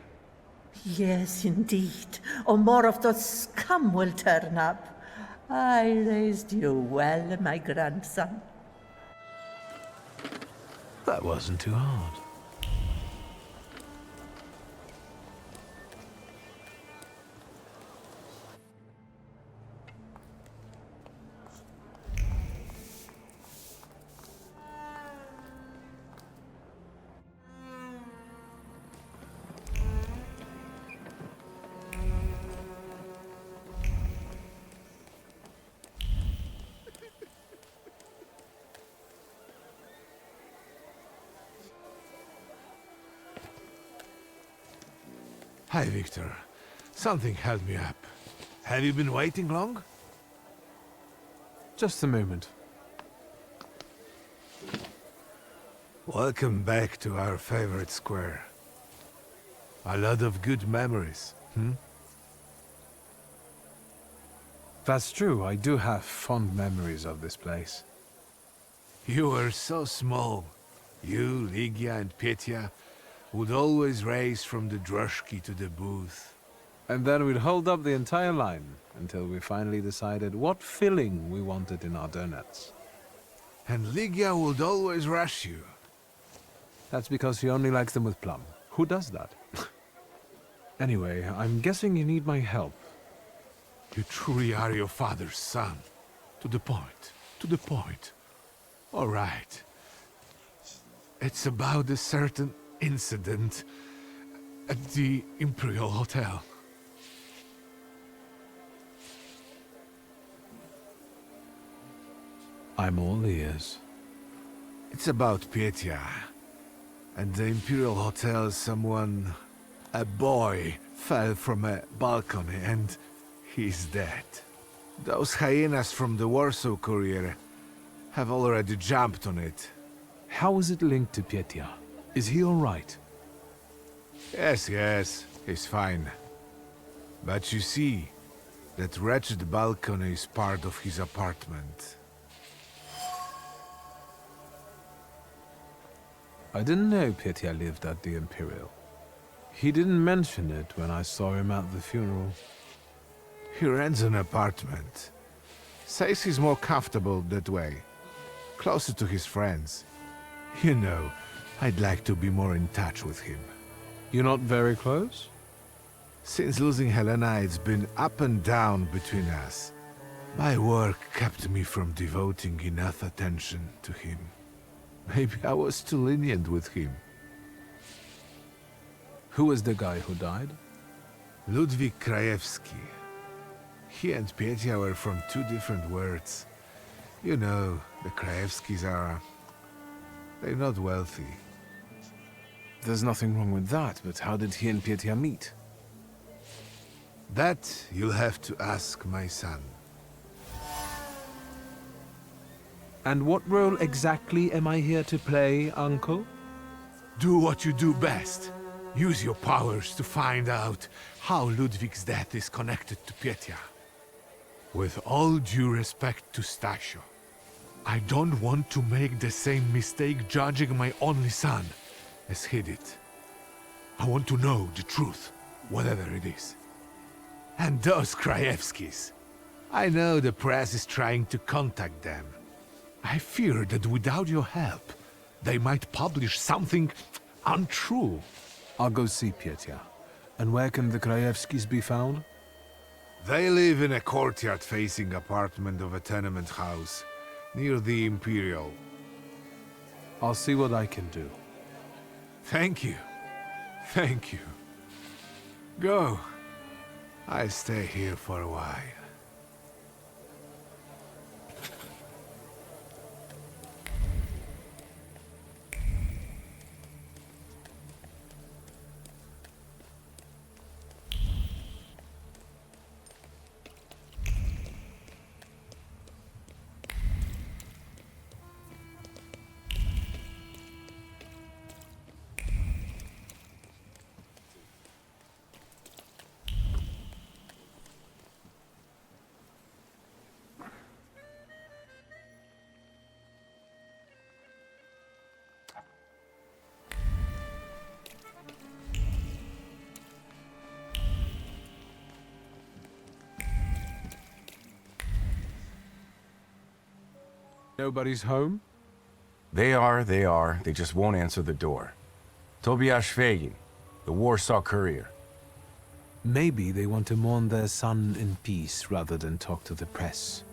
Yes, indeed. Or more of those scum will turn up. I raised you well, my grandson. That wasn't too hard. Hi, Victor. Something held me up. Have you been waiting long? Just a moment. Welcome back to our favorite square. A lot of good memories, That's true, I do have fond memories of this place. You were so small. You, Ligia, and Petya would always race from the droshky to the booth. And then we'd hold up the entire line until we finally decided what filling we wanted in our donuts. And Ligia would always rush you. That's because she only likes them with plum. Who does that? Anyway, I'm guessing you need my help. You truly are your father's son. To the point. To the point. All right. It's about a certain incident at the Imperial Hotel. I'm all ears. It's about Petya. At the Imperial Hotel, a boy, fell from a balcony and he's dead. Those hyenas from the Warsaw Courier have already jumped on it. How is it linked to Petya? Is he all right? Yes, he's fine. But you see, that wretched balcony is part of his apartment. I didn't know Petya lived at the Imperial. He didn't mention it when I saw him at the funeral. He rents an apartment. Says he's more comfortable that way. Closer to his friends. You know, I'd like to be more in touch with him. You're not very close? Since losing Helena, it's been up and down between us. My work kept me from devoting enough attention to him. Maybe I was too lenient with him. Who was the guy who died? Ludwig Krajewski. He and Petya were from two different worlds. You know, the Krajewskis are... they're not wealthy. There's nothing wrong with that, but how did he and Petya meet? That you'll have to ask my son. And what role exactly am I here to play, Uncle? Do what you do best. Use your powers to find out how Ludwig's death is connected to Petya. With all due respect to Stasio, I don't want to make the same mistake judging my only son as he did. I want to know the truth, whatever it is. And those Krajewskis. I know the press is trying to contact them. I fear that without your help, they might publish something untrue. I'll go see Petya. And where can the Krajewskis be found? They live in a courtyard-facing apartment of a tenement house, near the Imperial. I'll see what I can do. Thank you. Thank you. Go. I'll stay here for a while. Nobody's home? They are. They just won't answer the door. Tobias Fagin, the Warsaw Courier. Maybe they want to mourn their son in peace rather than talk to the press.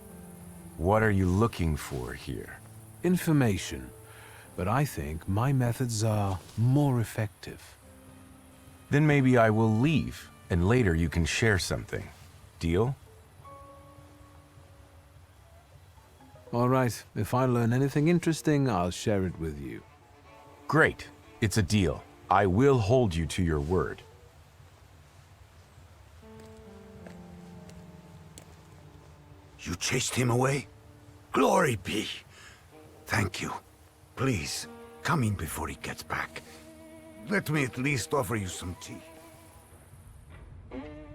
What are you looking for here? Information. But I think my methods are more effective. Then maybe I will leave, and later you can share something. Deal? All right. If I learn anything interesting, I'll share it with you. Great. It's a deal. I will hold you to your word. You chased him away? Glory be! Thank you. Please, come in before he gets back. Let me at least offer you some tea.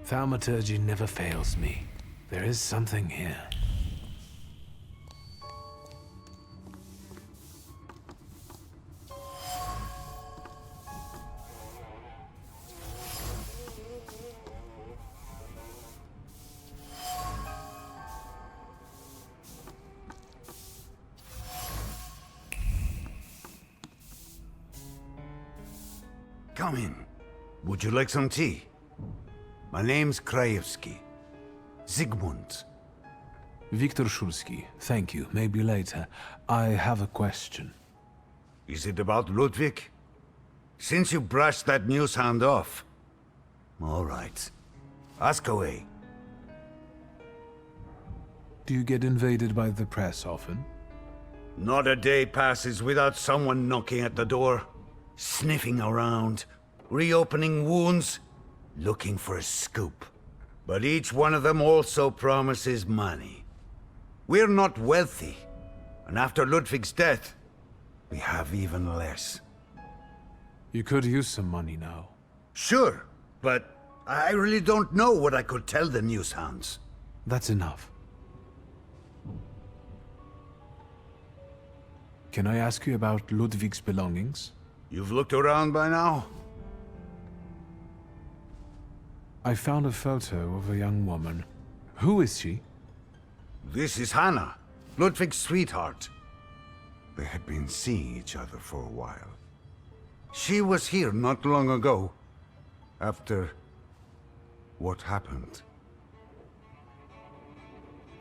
Thaumaturge never fails me. There is something here. Come in. Would you like some tea? My name's Krajewski. Zygmunt. Viktor Szulski. Thank you. Maybe later. I have a question. Is it about Ludwig? Since you brushed that news hound off. All right. Ask away. Do you get invaded by the press often? Not a day passes without someone knocking at the door, sniffing around, reopening wounds, looking for a scoop. But each one of them also promises money. We're not wealthy, and after Ludwig's death, we have even less. You could use some money now. Sure, but I really don't know what I could tell the newshounds. That's enough. Can I ask you about Ludwig's belongings? You've looked around by now? I found a photo of a young woman. Who is she? This is Hannah, Ludwig's sweetheart. They had been seeing each other for a while. She was here not long ago, after what happened.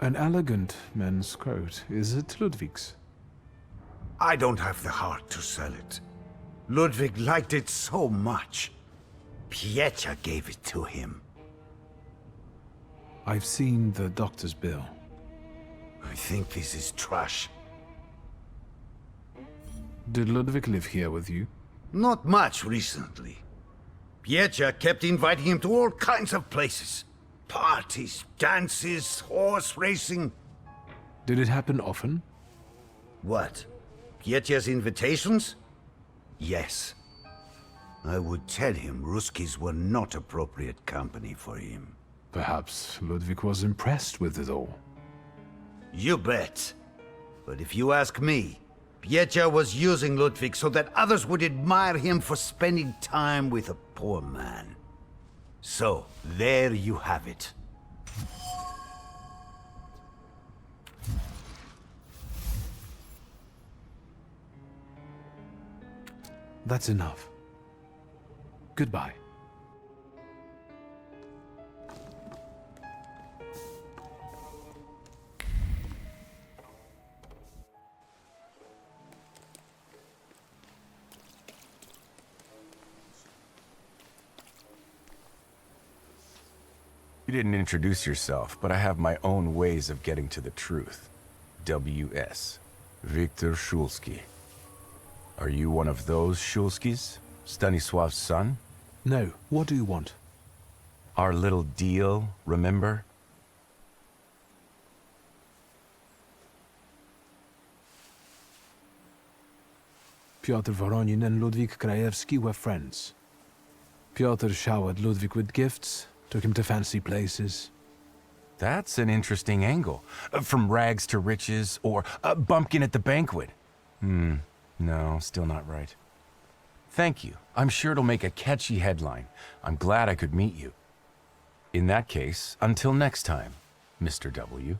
An elegant men's coat. Is it Ludwig's? I don't have the heart to sell it. Ludwig liked it so much. Pietra gave it to him. I've seen the doctor's bill. I think this is trash. Did Ludwig live here with you? Not much recently. Pietra kept inviting him to all kinds of places. Parties, dances, horse racing. Did it happen often? What? Pietra's invitations? Yes. I would tell him Ruskies were not appropriate company for him. Perhaps Ludwig was impressed with it all. You bet. But if you ask me, Pietra was using Ludwig so that others would admire him for spending time with a poor man. So, there you have it. That's enough. Goodbye. You didn't introduce yourself, but I have my own ways of getting to the truth. W.S. Victor Shulsky. Are you one of those Shulskis? Stanisław's son? No. What do you want? Our little deal, remember? Piotr Voronin and Ludwig Krajewski were friends. Piotr showered Ludwig with gifts, took him to fancy places. That's an interesting angle. From rags to riches, or a bumpkin at the banquet. No, still not right. Thank you. I'm sure it'll make a catchy headline. I'm glad I could meet you. In that case, until next time, Mr. W.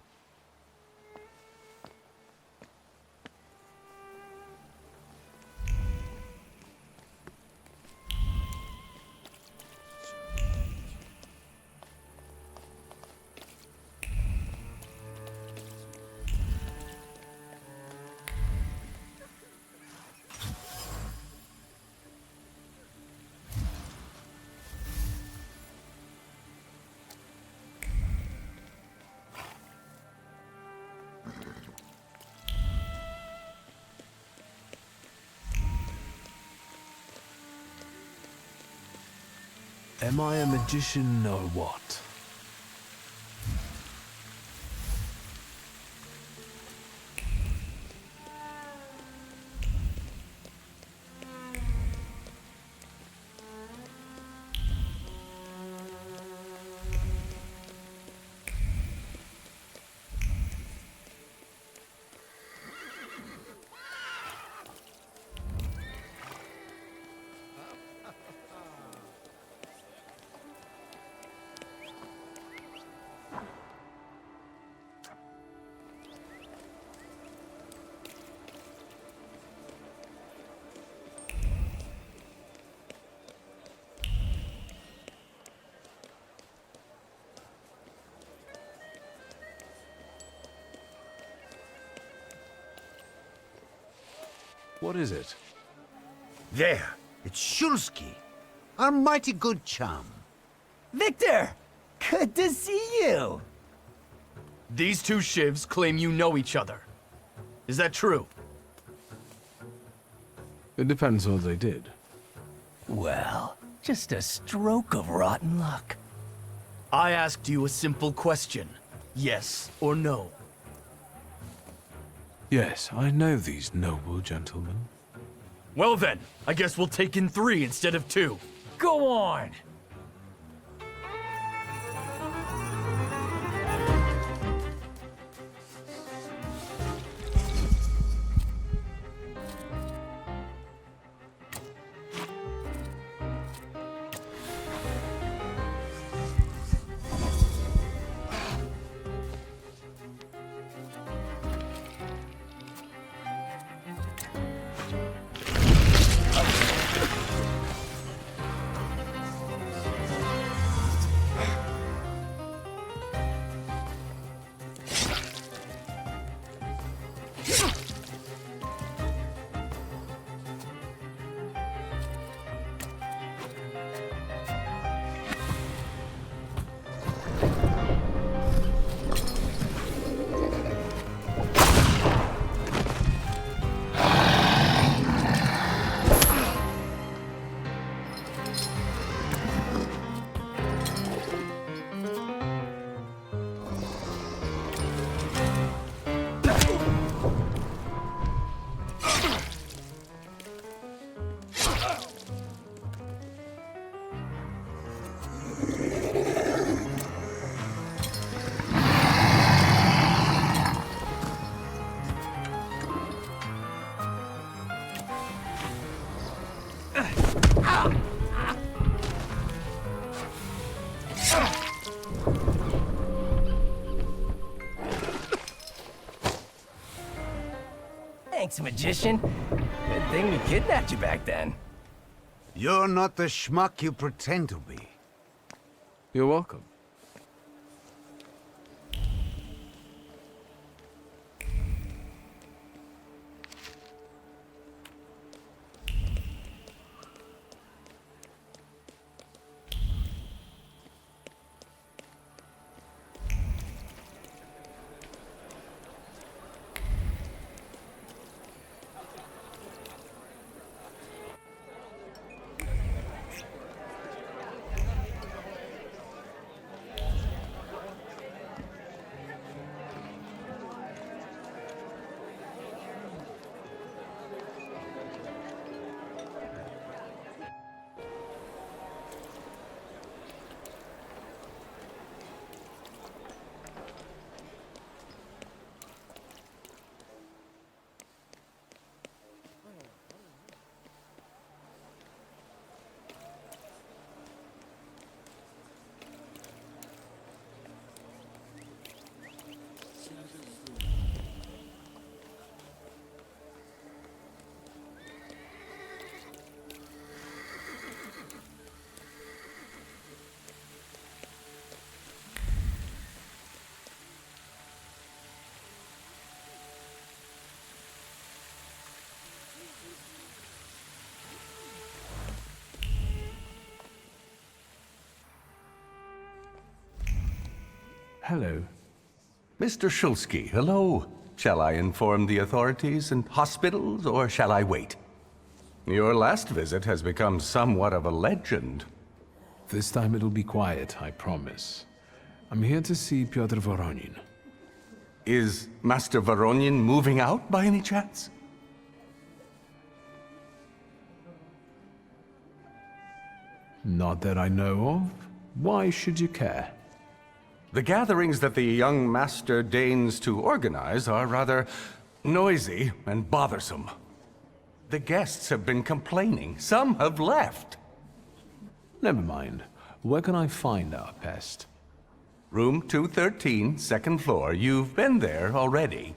Am I a magician or what? What is it? There, it's Shulsky, our mighty good chum. Victor! Good to see you! These two shivs claim you know each other. Is that true? It depends what they did. Well, just a stroke of rotten luck. I asked you a simple question. Yes or no? Yes, I know these noble gentlemen. Well then, I guess we'll take in 3 instead of 2. Go on! Thanks, magician. Good thing we kidnapped you back then. You're not the schmuck you pretend to be. You're welcome. Hello. Mr. Shulsky, hello. Shall I inform the authorities and hospitals, or shall I wait? Your last visit has become somewhat of a legend. This time it'll be quiet, I promise. I'm here to see Pyotr Voronin. Is Master Voronin moving out by any chance? Not that I know of. Why should you care? The gatherings that the young master deigns to organize are rather noisy and bothersome. The guests have been complaining. Some have left. Never mind. Where can I find our pest? Room 213, second floor. You've been there already.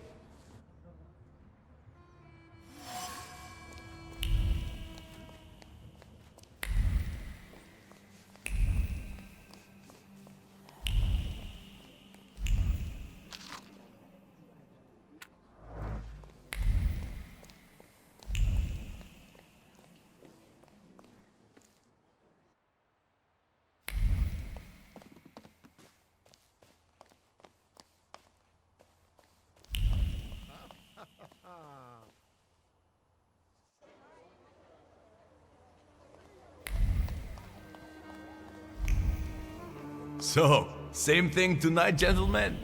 So, same thing tonight, gentlemen?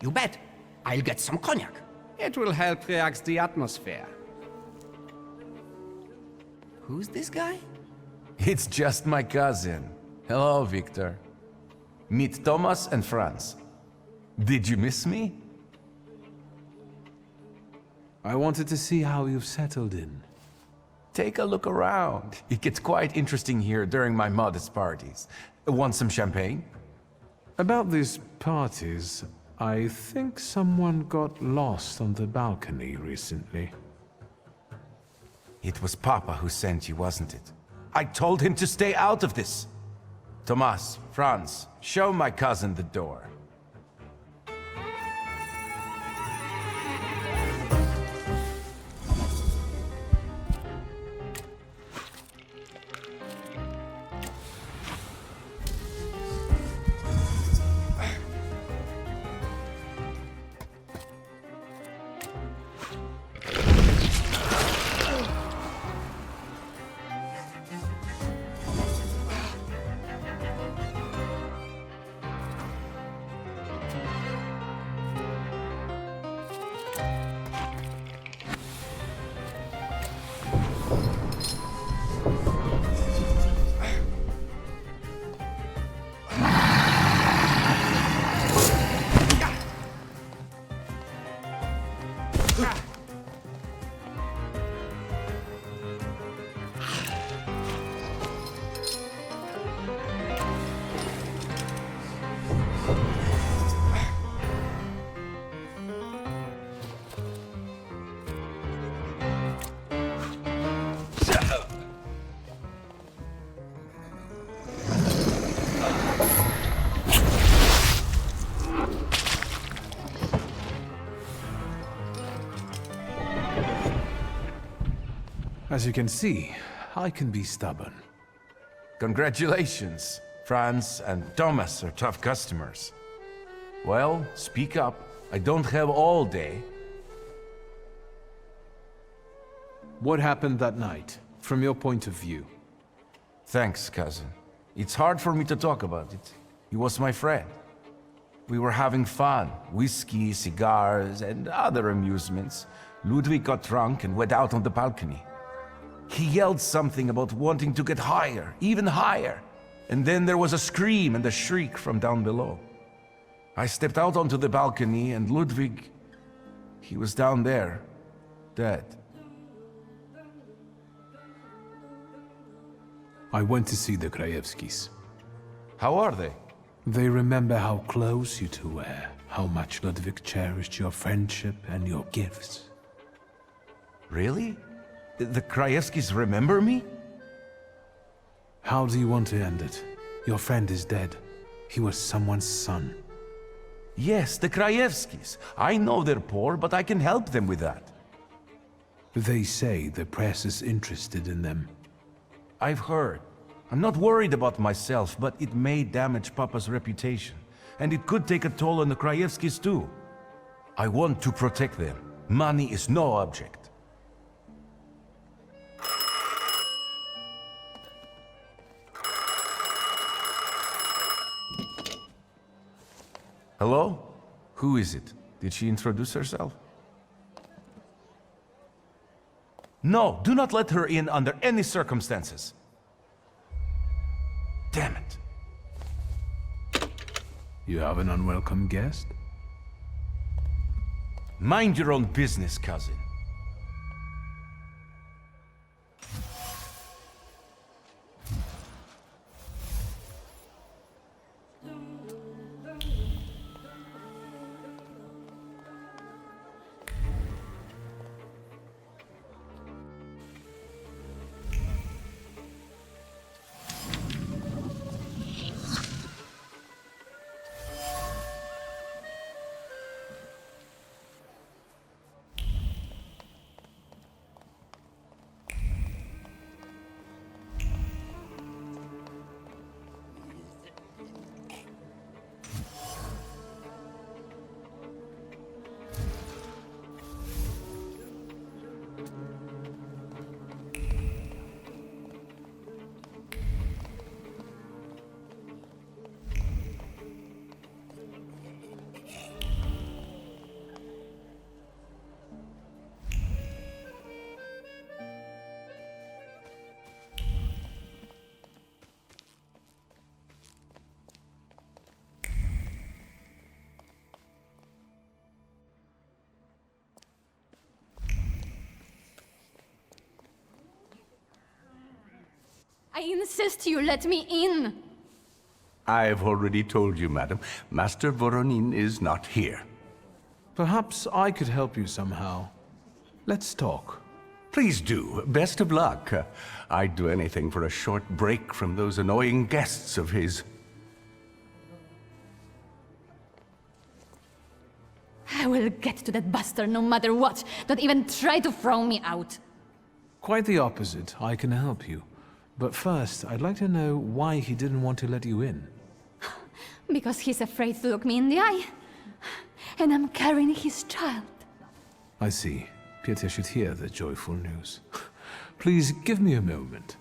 You bet. I'll get some cognac. It will help relax the atmosphere. Who's this guy? It's just my cousin. Hello, Victor. Meet Thomas and Franz. Did you miss me? I wanted to see how you've settled in. Take a look around. It gets quite interesting here during my modest parties. Want some champagne? About these parties, I think someone got lost on the balcony recently. It was Papa who sent you, wasn't it? I told him to stay out of this. Tomas, Franz, show my cousin the door. As you can see, I can be stubborn. Congratulations. Franz and Thomas are tough customers. Well, speak up. I don't have all day. What happened that night, from your point of view? Thanks, cousin. It's hard for me to talk about it. He was my friend. We were having fun. Whiskey, cigars, and other amusements. Ludwig got drunk and went out on the balcony. He yelled something about wanting to get higher, even higher. And then there was a scream and a shriek from down below. I stepped out onto the balcony and Ludwig, he was down there, dead. I went to see the Krajewskis. How are they? They remember how close you two were, how much Ludwig cherished your friendship and your gifts. Really? The Krajewskis remember me? How do you want to end it? Your friend is dead. He was someone's son. Yes, the Krajewskis. I know they're poor, but I can help them with that. They say the press is interested in them. I've heard. I'm not worried about myself, but it may damage Papa's reputation. And it could take a toll on the Krajewskis too. I want to protect them. Money is no object. Hello? Who is it? Did she introduce herself? No, do not let her in under any circumstances. Damn it. You have an unwelcome guest? Mind your own business, cousin. I insist you let me in! I've already told you, madam. Master Voronin is not here. Perhaps I could help you somehow. Let's talk. Please do. Best of luck. I'd do anything for a short break from those annoying guests of his. I will get to that bastard no matter what. Don't even try to throw me out. Quite the opposite. I can help you. But first, I'd like to know why he didn't want to let you in. Because he's afraid to look me in the eye. And I'm carrying his child. I see. Peter should hear the joyful news. Please give me a moment.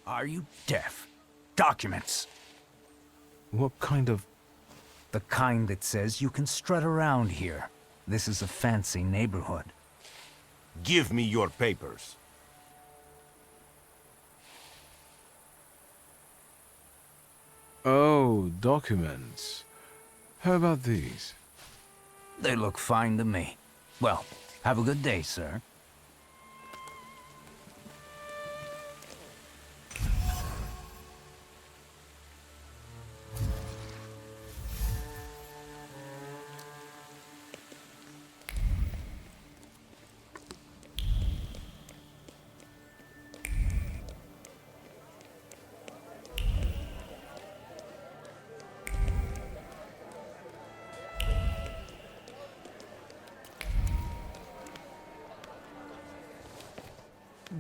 Are you deaf? Documents. What kind of... The kind that says you can strut around here. This is a fancy neighborhood. Give me your papers. Oh, documents. How about these? They look fine to me. Well, have a good day, sir.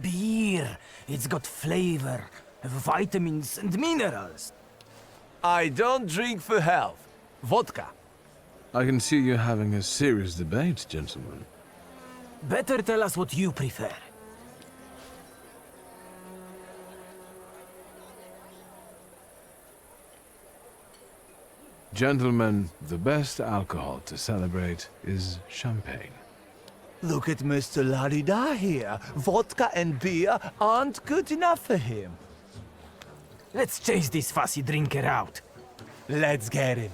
Beer. It's got flavor, vitamins and minerals. I don't drink for health. Vodka. I can see you're having a serious debate, gentlemen. Better tell us what you prefer. Gentlemen, the best alcohol to celebrate is champagne. Look at Mr. La-di-da here. Vodka and beer aren't good enough for him. Let's chase this fussy drinker out. Let's get him.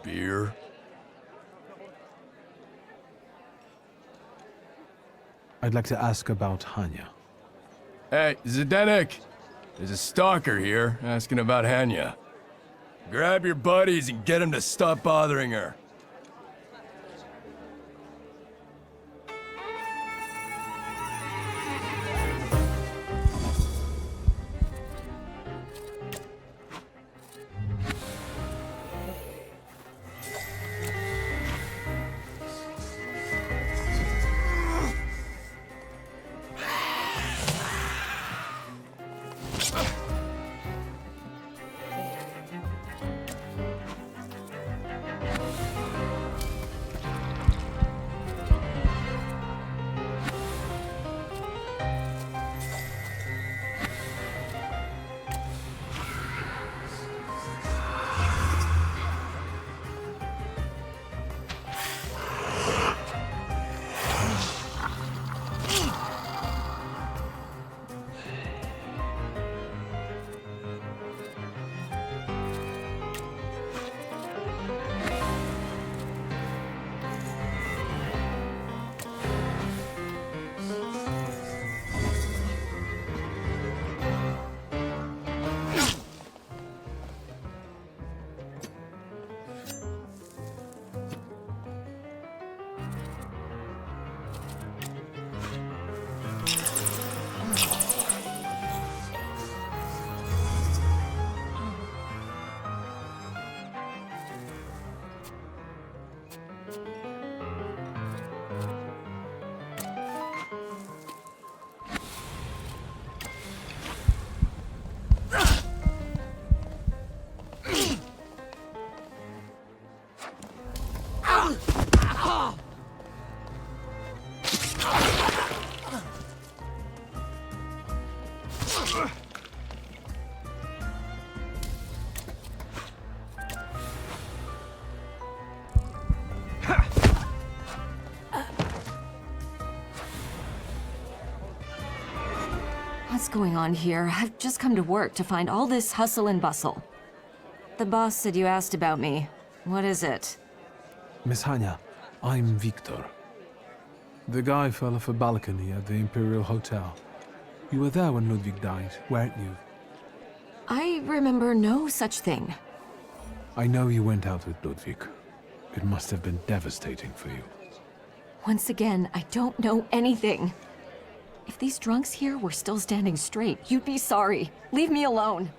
Beer? I'd like to ask about Hanya. Hey, Zdenek! There's a stalker here, asking about Hanya. Grab your buddies and get them to stop bothering her. What's going on here? I've just come to work to find all this hustle and bustle. The boss said you asked about me. What is it? Miss Hanya, I'm Victor. The guy fell off a balcony at the Imperial Hotel. You were there when Ludwig died, weren't you? I remember no such thing. I know you went out with Ludwig. It must have been devastating for you. Once again, I don't know anything. If these drunks here were still standing straight, you'd be sorry. Leave me alone.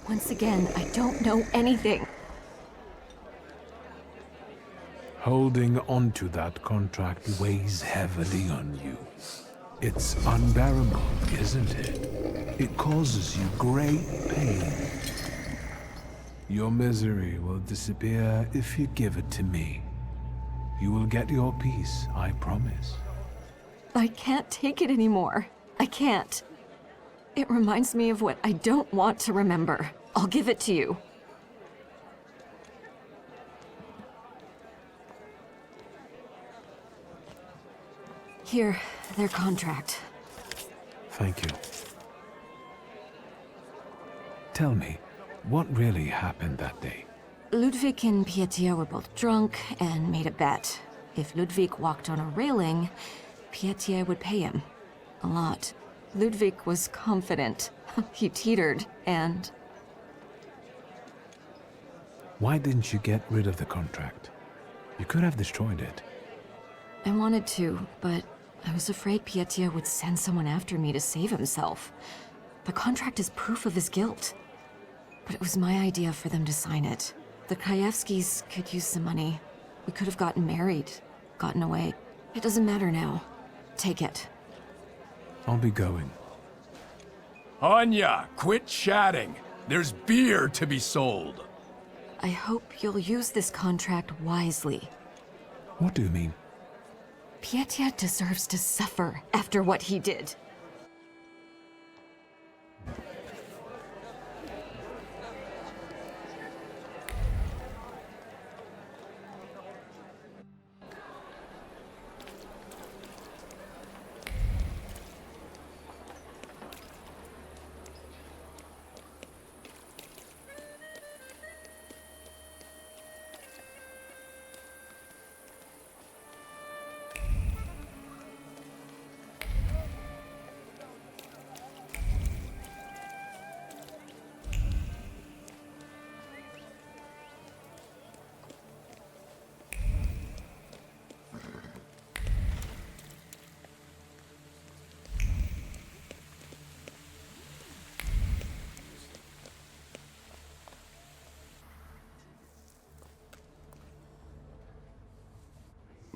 Once again, I don't know anything. Holding onto that contract weighs heavily on you. It's unbearable, isn't it? It causes you great pain. Your misery will disappear if you give it to me. You will get your peace, I promise. I can't take it anymore. I can't. It reminds me of what I don't want to remember. I'll give it to you. Here, their contract. Thank you. Tell me, what really happened that day? Ludwig and Pietia were both drunk and made a bet. If Ludwig walked on a railing, Pietia would pay him. A lot. Ludwig was confident. He teetered, and... Why didn't you get rid of the contract? You could have destroyed it. I wanted to, but I was afraid Pietia would send someone after me to save himself. The contract is proof of his guilt. But it was my idea for them to sign it. The Krajewskis could use some money. We could have gotten married, gotten away. It doesn't matter now. Take it. I'll be going. Anya, quit chatting. There's beer to be sold. I hope you'll use this contract wisely. What do you mean? Pietia deserves to suffer after what he did.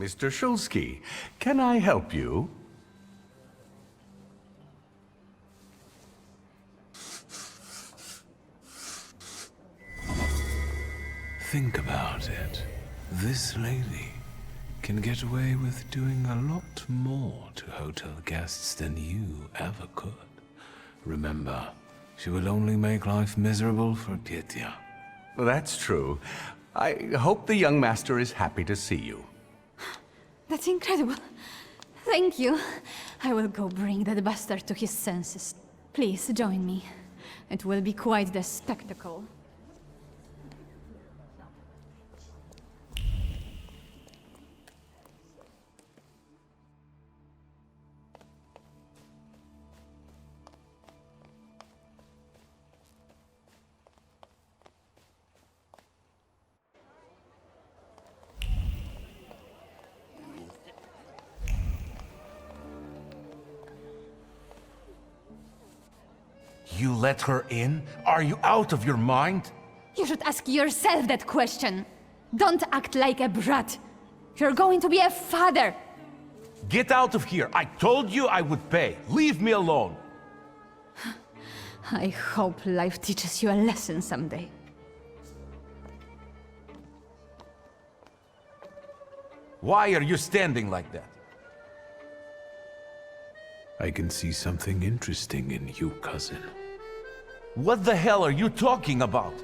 Mr. Shulsky, can I help you? Think about it. This lady can get away with doing a lot more to hotel guests than you ever could. Remember, she will only make life miserable for Pyotr. Well, that's true. I hope the young master is happy to see you. That's incredible. Thank you. I will go bring that bastard to his senses. Please join me. It will be quite the spectacle. You let her in? Are you out of your mind? You should ask yourself that question. Don't act like a brat. You're going to be a father. Get out of here. I told you I would pay. Leave me alone. I hope life teaches you a lesson someday. Why are you standing like that? I can see something interesting in you, cousin. What the hell are you talking about?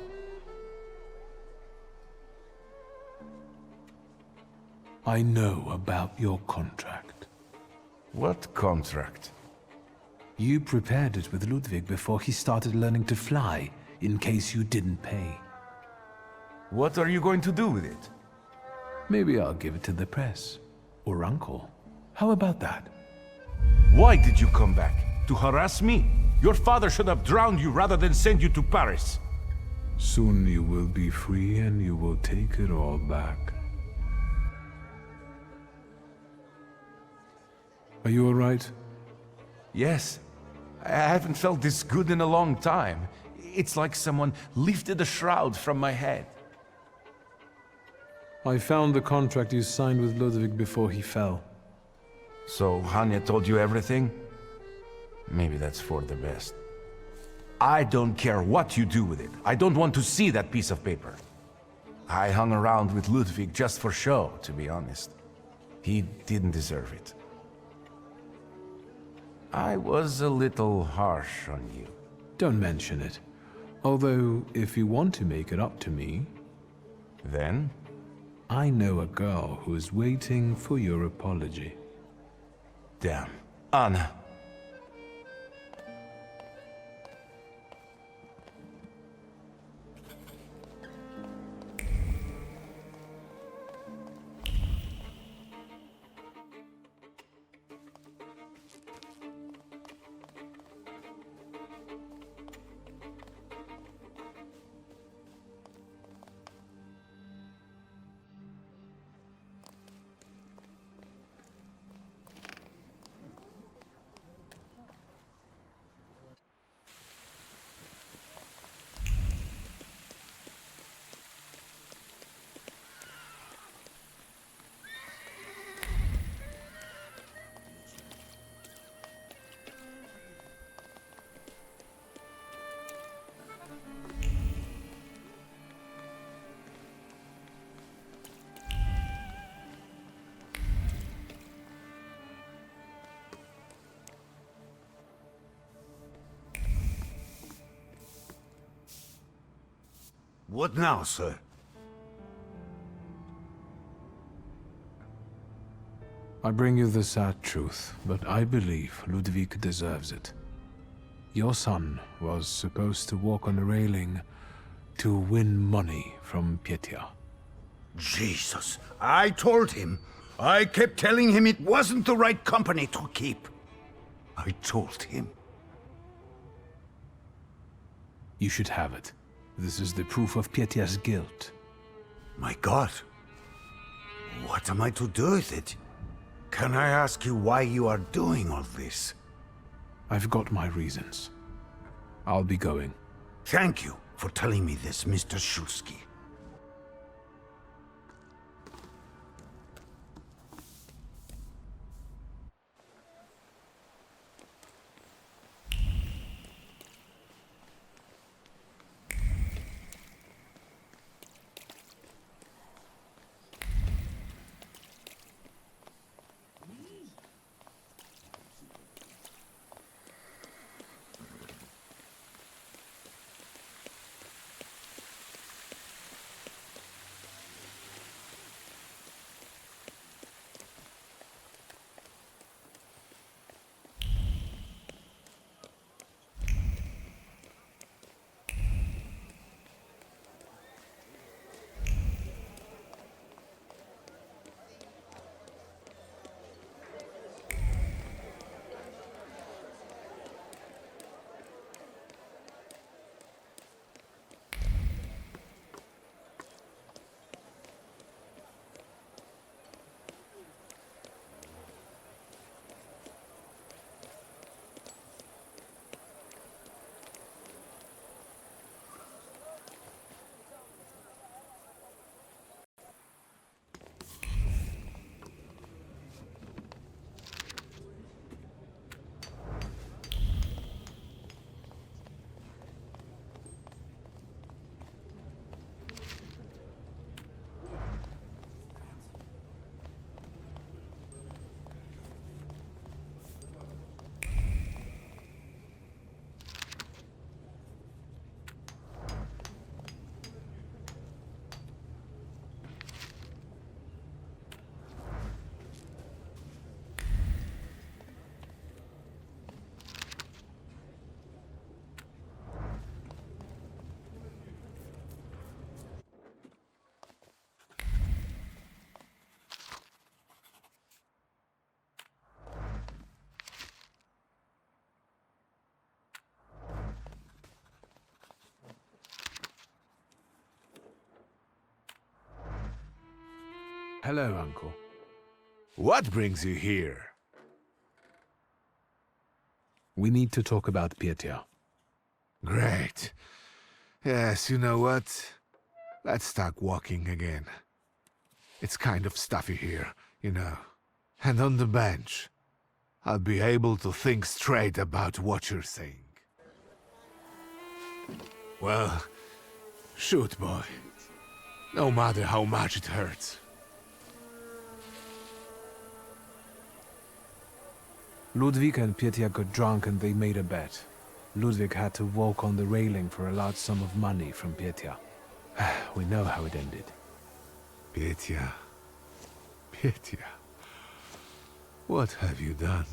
I know about your contract. What contract? You prepared it with Ludwig before he started learning to fly, in case you didn't pay. What are you going to do with it? Maybe I'll give it to the press. Or Uncle. How about that? Why did you come back? To harass me? Your father should have drowned you rather than send you to Paris. Soon you will be free and you will take it all back. Are you all right? Yes. I haven't felt this good in a long time. It's like someone lifted a shroud from my head. I found the contract you signed with Ludwig before he fell. So Hanya told you everything? Maybe that's for the best. I don't care what you do with it. I don't want to see that piece of paper. I hung around with Ludwig just for show, to be honest. He didn't deserve it. I was a little harsh on you. Don't mention it. Although, if you want to make it up to me... Then? I know a girl who is waiting for your apology. Damn. Anna. What now, sir? I bring you the sad truth, but I believe Ludwig deserves it. Your son was supposed to walk on a railing to win money from Pyotr. Jesus, I told him. I kept telling him it wasn't the right company to keep. I told him. You should have it. This is the proof of Pyotr's guilt. My God. What am I to do with it? Can I ask you why you are doing all this? I've got my reasons. I'll be going. Thank you for telling me this, Mr. Shulsky. Hello, Uncle. What brings you here? We need to talk about Pietia. Great. Yes, you know what? Let's start walking again. It's kind of stuffy here, you know. And on the bench, I'll be able to think straight about what you're saying. Well, shoot, boy. No matter how much it hurts. Ludwig and Pietia got drunk and they made a bet. Ludwig had to walk on the railing for a large sum of money from Pietia. We know how it ended. Pietia. Pietia. What have you done?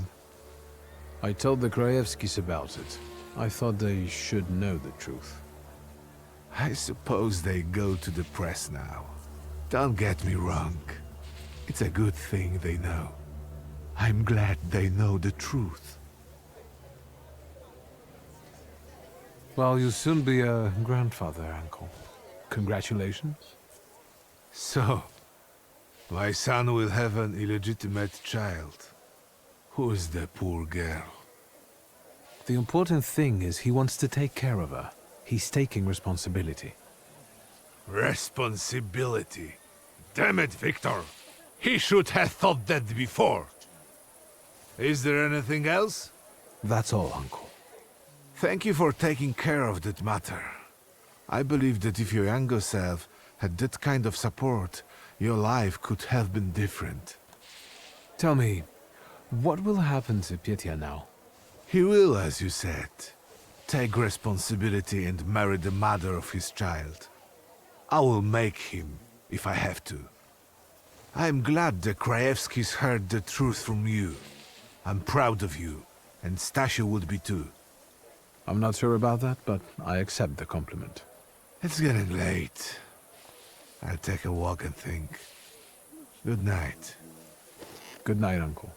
I told the Krajewskis about it. I thought they should know the truth. I suppose they go to the press now. Don't get me wrong. It's a good thing they know. I'm glad they know the truth. Well, you'll soon be a grandfather, Uncle. Congratulations. So, my son will have an illegitimate child. Who's the poor girl? The important thing is he wants to take care of her. He's taking responsibility. Responsibility. Damn it, Victor. He should have thought that before. Is there anything else? That's all, Uncle. Thank you for taking care of that matter. I believe that if your younger self had that kind of support, your life could have been different. Tell me, what will happen to Pietia now? He will, as you said, take responsibility and marry the mother of his child. I will make him, if I have to. I'm glad the Krajewskis heard the truth from you. I'm proud of you, and Stasia would be too. I'm not sure about that, but I accept the compliment. It's getting late. I'll take a walk and think. Good night. Good night, Uncle.